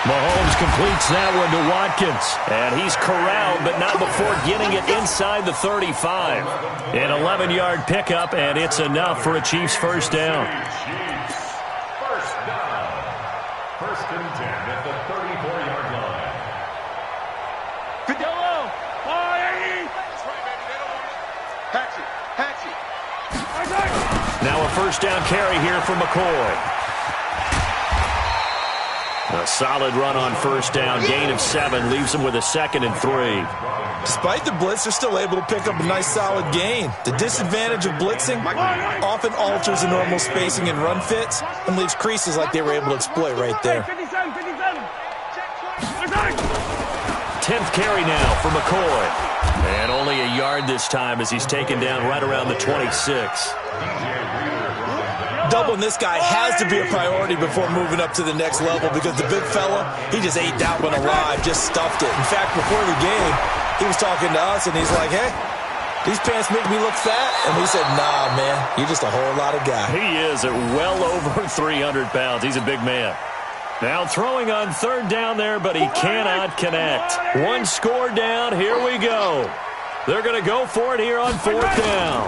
Mahomes completes that one to Watkins. And he's corralled, but not before getting it inside the 35. An 11-yard pickup, and it's enough for a Chiefs first down. First down. First and 10 at the 34-yard line. Fidello! That's right, baby. They don't want it. Patchy. Now a first down carry here for McCoy. A solid run on first down, gain of 7, leaves them with a 2nd and 3. Despite the blitz, they're still able to pick up a nice solid gain. The disadvantage of blitzing often alters the normal spacing and run fits and leaves creases like they were able to exploit right there. 10th carry now for McCoy. And only a yard this time as he's taken down right around the 26. Doubling this guy has to be a priority before moving up to the next level because the big fella, he just ate that one alive, just stuffed it. In fact, before the game, he was talking to us, and he's like, hey, these pants make me look fat? And we said, nah, man, you're just a whole lot of guy. He is at well over 300 pounds. He's a big man. Now throwing on third down there, but he cannot connect. One score down. Here we go. They're going to go for it here on fourth down.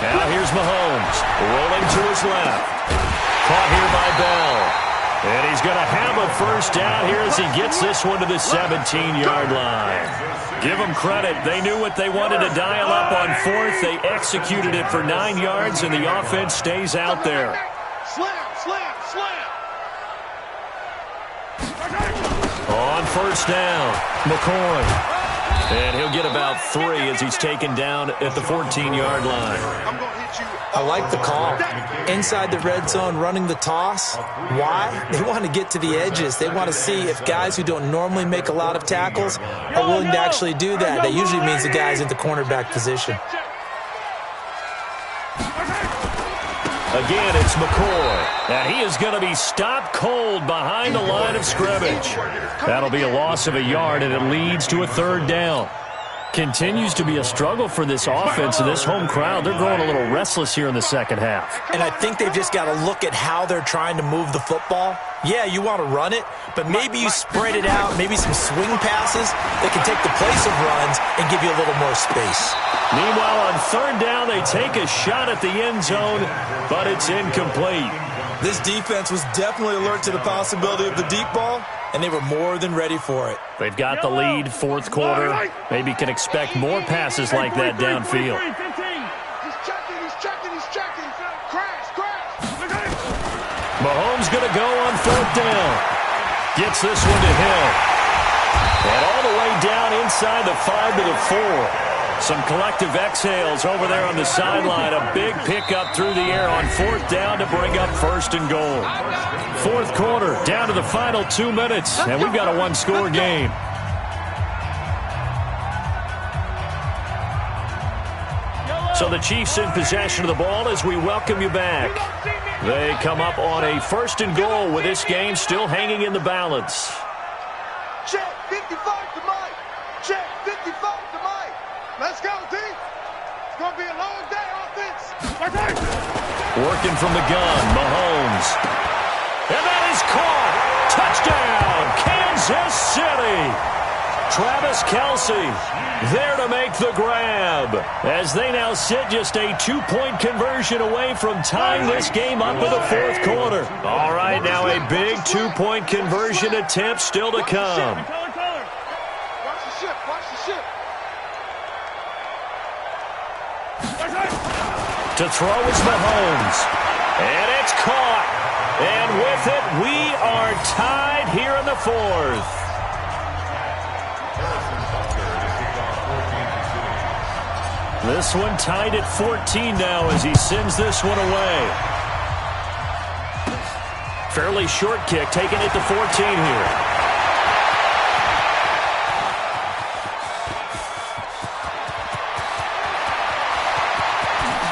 Now here's Mahomes, rolling to his left. Caught here by Bell. And he's going to have a first down here as he gets this one to the 17-yard line. Give them credit. They knew what they wanted to dial up on fourth. They executed it for 9 yards, and the offense stays out there. Slam. On first down, McCoy. And he'll get about 3 as he's taken down at the 14-yard line. I like the call. Inside the red zone, running the toss. Why? They want to get to the edges. They want to see if guys who don't normally make a lot of tackles are willing to actually do that. That usually means the guy's in the cornerback position. Again, it's McCoy. And he is going to be stopped cold behind the line of scrimmage. That'll be a loss of a yard, and it leads to a third down. Continues to be a struggle for this offense and this home crowd. They're growing a little restless here in the second half. And I think they've just got to look at how they're trying to move the football. Yeah, you want to run it, but maybe you spread it out, maybe some swing passes that can take the place of runs and give you a little more space. Meanwhile, on third down, they take a shot at the end zone, but it's incomplete. This defense was definitely alert to the possibility of the deep ball, and they were more than ready for it. They've got the lead, fourth quarter. Maybe can expect more passes like that downfield. He's checking. Crash. Mahomes going to go on fourth down. Gets this one to Hill. And all the way down inside the 5 to the 4. Some collective exhales over there on the sideline. A big pickup through the air on 4th down to bring up 1st and goal. 4th quarter, down to the final 2 minutes, and we've got a one-score game. So the Chiefs in possession of the ball as we welcome you back. They come up on a 1st and goal with this game still hanging in the balance. Check 55 to Mike. Check 55 to Mike. Let's go, D. It's going to be a long day, offense. Working from the gun, Mahomes. And that is caught. Touchdown, Kansas City. Travis Kelce there to make the grab as they now sit just a 2-point conversion away from tying this game up in the 4th quarter. All right, now a big 2-point conversion attempt still to come. Watch the ship. Watch the ship. To throw is Mahomes. And it's caught. And with it, we are tied here in the 4th. This one tied at 14 now as he sends this one away. Fairly short kick, taking it to 14 here.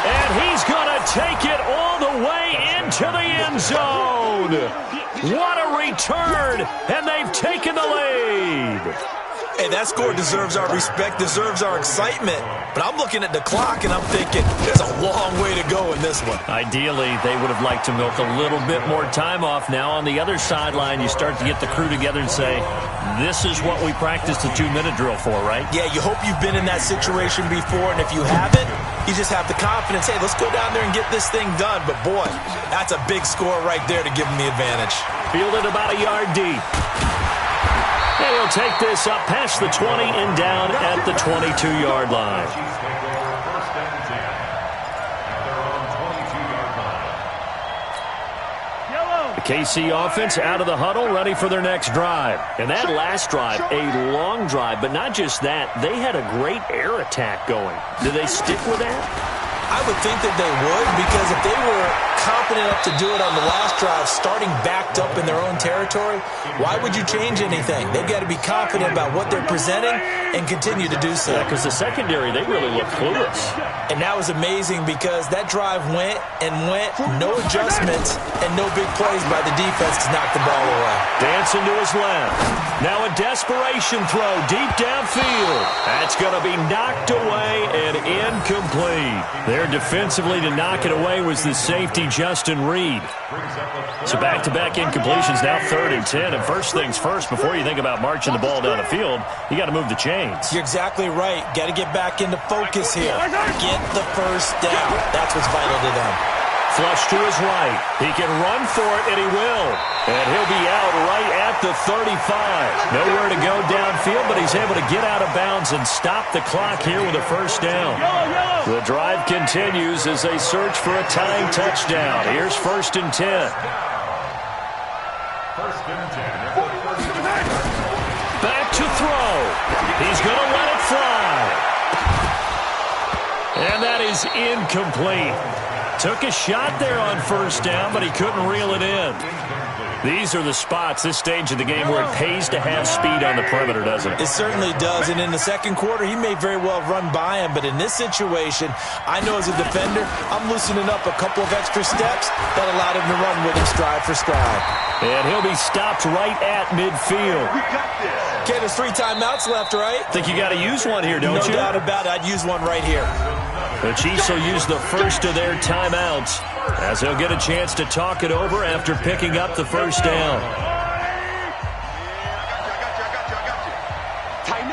And he's going to take it all the way into the end zone. What a return, and they've taken the lead. Hey, that score deserves our respect, deserves our excitement. But I'm looking at the clock, and I'm thinking there's a long way to go in this one. Ideally, they would have liked to milk a little bit more time off. Now, on the other sideline, you start to get the crew together and say, this is what we practiced the 2-minute drill for, right? Yeah, you hope you've been in that situation before, and if you haven't, you just have the confidence, hey, let's go down there and get this thing done. But, boy, that's a big score right there to give them the advantage. Fielded about a yard deep. And he'll take this up past the 20 and down at the 22-yard line. The KC offense out of the huddle, ready for their next drive. And that last drive, a long drive, but not just that, they had a great air attack going. Do they stick with that? I would think that they would, because if they were confident enough to do it on the last drive, starting backed up in their own territory, why would you change anything? They've got to be confident about what they're presenting and continue to do so. Yeah, because the secondary, they really look clueless. And that was amazing because that drive went and went, no adjustments and no big plays by the defense to knock the ball away. Dancing to his left. Now a desperation throw deep downfield. That's going to be knocked away and incomplete. There defensively to knock it away was the safety, Justin Reed. So back-to-back incompletions, now 3rd and 10. And first things first, before you think about marching the ball down the field, you got to move the chains. You're exactly right. Got to get back into focus here. Get the first down. That's what's vital to them. Flush to his right. He can run for it, and he will. And he'll be out right at the 35. Nowhere to go downfield, but he's able to get out of bounds and stop the clock here with a first down. The drive continues as they search for a tying touchdown. Here's 1st and 10. 1st and 10. Back to throw. He's going to let it fly. And that is incomplete. Took a shot there on 1st down, but he couldn't reel it in. These are the spots, this stage of the game, where it pays to have speed on the perimeter, doesn't it? It certainly does, and in the second quarter, he may very well run by him, but in this situation, I know as a defender, I'm loosening up a couple of extra steps that allowed him to run with him stride for stride. And he'll be stopped right at midfield. Okay, there's 3 timeouts left, right? Think you got to use one here, don't you? No doubt about it. I'd use one right here. The Chiefs will use the first of their timeouts as they'll get a chance to talk it over after picking up the first down. I got you. Tighten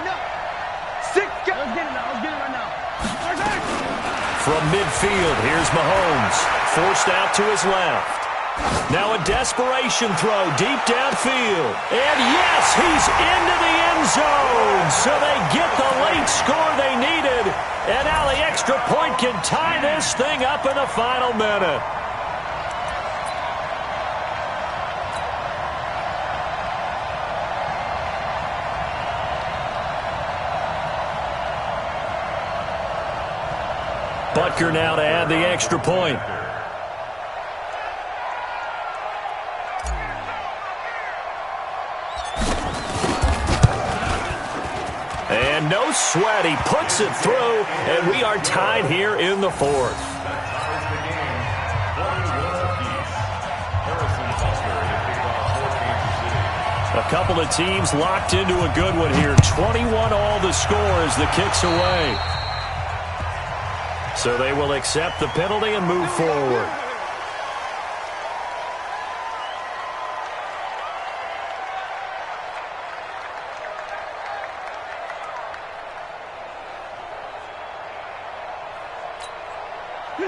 up. 6 guys. Let's get it right now. From midfield, here's Mahomes. Forced out to his left. Now a desperation throw deep downfield. And yes, he's into the end zone. So they get the late score they needed. And now the extra point can tie this thing up in the final minute. Butker now to add the extra point. And no sweat. He puts it through, and we are tied here in the fourth. A couple of teams locked into a good one here. 21 all the score as the kick's away. So they will accept the penalty and move forward.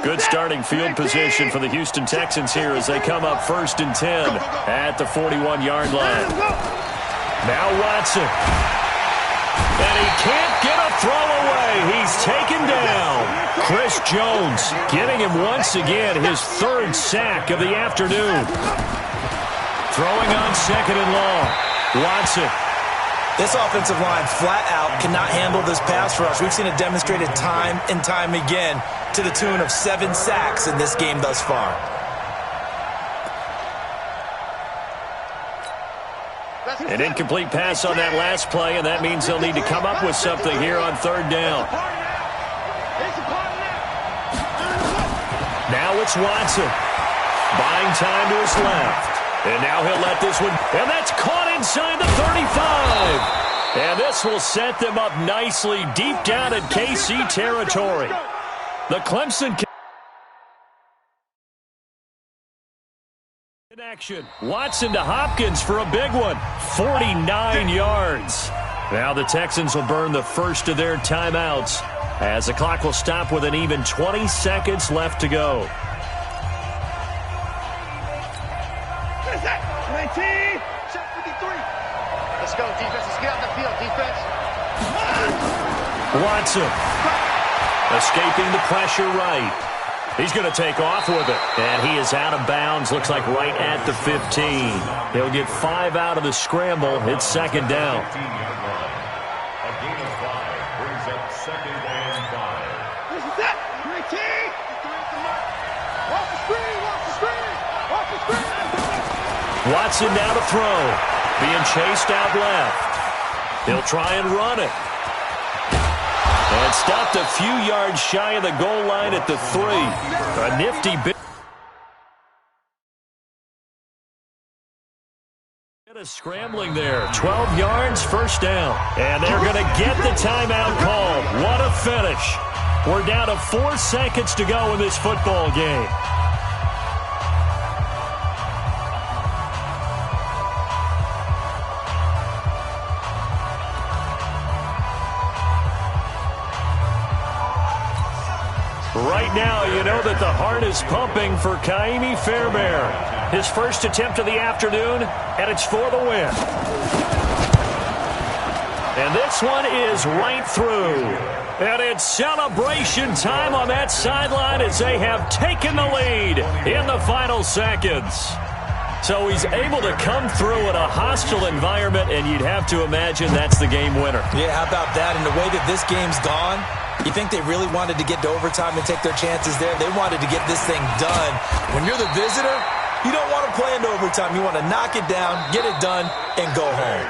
Good starting field position for the Houston Texans here as they come up 1st and 10 at the 41-yard line. Now Watson. And he can't get a throw away. He's taken down. Chris Jones getting him once again his 3rd sack of the afternoon. Throwing on 2nd and long. Watson. This offensive line flat out cannot handle this pass rush. We've seen it demonstrated time and time again to the tune of 7 sacks in this game thus far. An incomplete pass on that last play, and that means they'll need to come up with something here on 3rd down. Now it's Watson. Buying time to his left. And now he'll let this one, and that's caught inside the 35. And this will set them up nicely deep down in KC territory. The Clemson connection. Watson to Hopkins for a big one. 49 yards. Now the Texans will burn the first of their timeouts as the clock will stop with an even 20 seconds left to go. 19. Check 53. Let's go, defense. Let's get out the field, defense. Watson. Escaping the pressure right. He's going to take off with it. And he is out of bounds. Looks like right at the 15. He'll get 5 out of the scramble. It's 2nd down. A gain of 5 brings up 2nd and 5. This is it. 19. Off the screen. Off the screen. Off the screen. Watson now to throw. Being chased out left. He'll try and run it. And stopped a few yards shy of the goal line at the 3. A nifty bit of scrambling there. 12 yards, 1st down. And they're going to get the timeout called. What a finish. We're down to 4 seconds to go in this football game. Right now, you know that the heart is pumping for Kaimi Fairbairn. His first attempt of the afternoon, and it's for the win. And this one is right through. And it's celebration time on that sideline as they have taken the lead in the final seconds. So he's able to come through in a hostile environment, and you'd have to imagine that's the game winner. Yeah, how about that? And the way that this game's gone, you think they really wanted to get to overtime and take their chances there? They wanted to get this thing done. When you're the visitor, you don't want to play into overtime. You want to knock it down, get it done, and go home.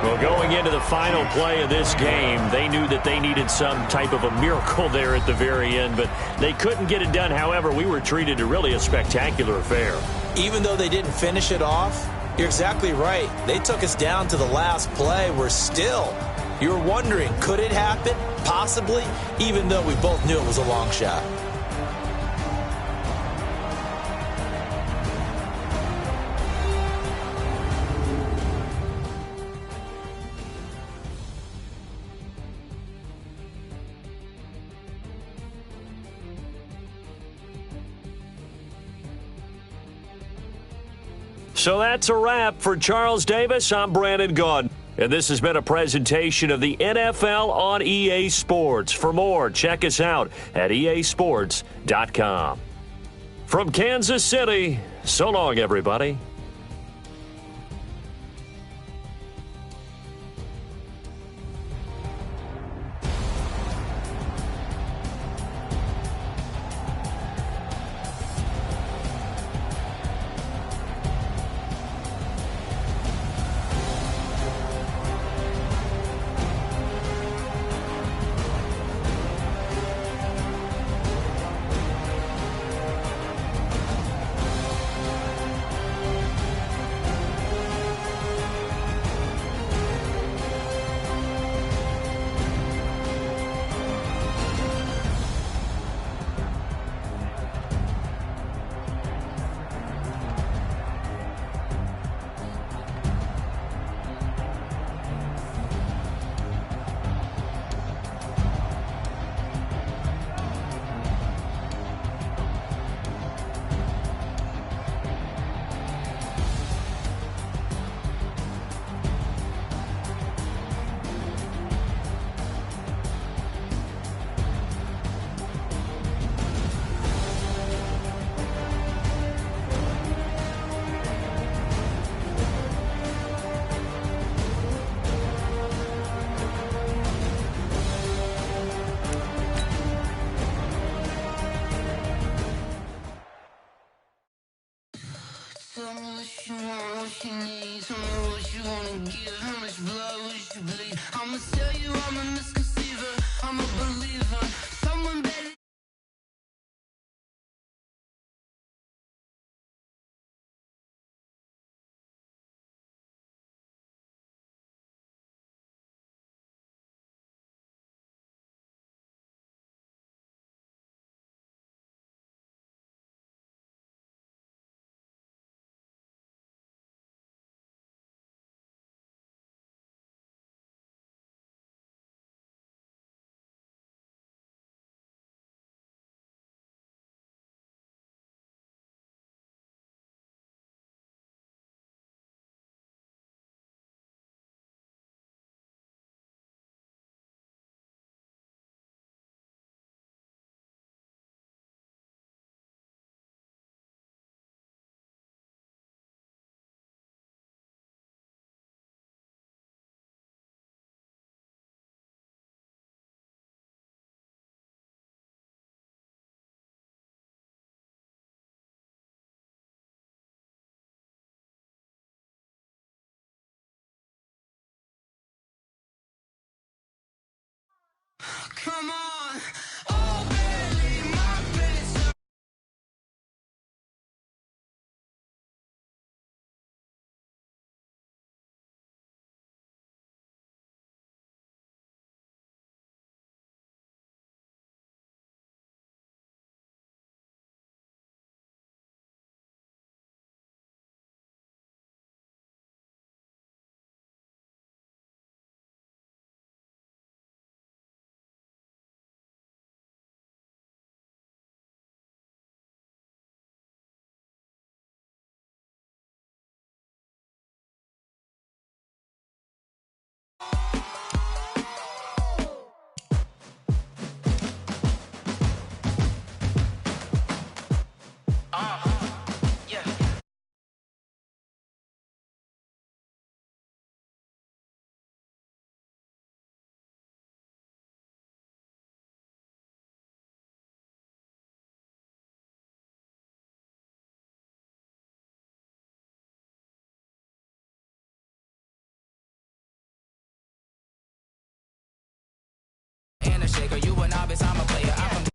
Well, going into the final play of this game, they knew that they needed some type of a miracle there at the very end, but they couldn't get it done. However, we were treated to really a spectacular affair. Even though they didn't finish it off, you're exactly right. They took us down to the last play. We're still... You're wondering, could it happen? Possibly, even though we both knew it was a long shot. So that's a wrap for Charles Davis. I'm Brandon Gaudin. And this has been a presentation of the NFL on EA Sports. For more, check us out at easports.com. From Kansas City, so long, everybody. you need. Tell me what you wanna give. How much blood would you bleed? I'ma tell you I'm a misconceiver. I'm a believer. Someone better. Come on. Oh, barely my best. Yeah. And a shaker, you a novice, I'm a player. I'm from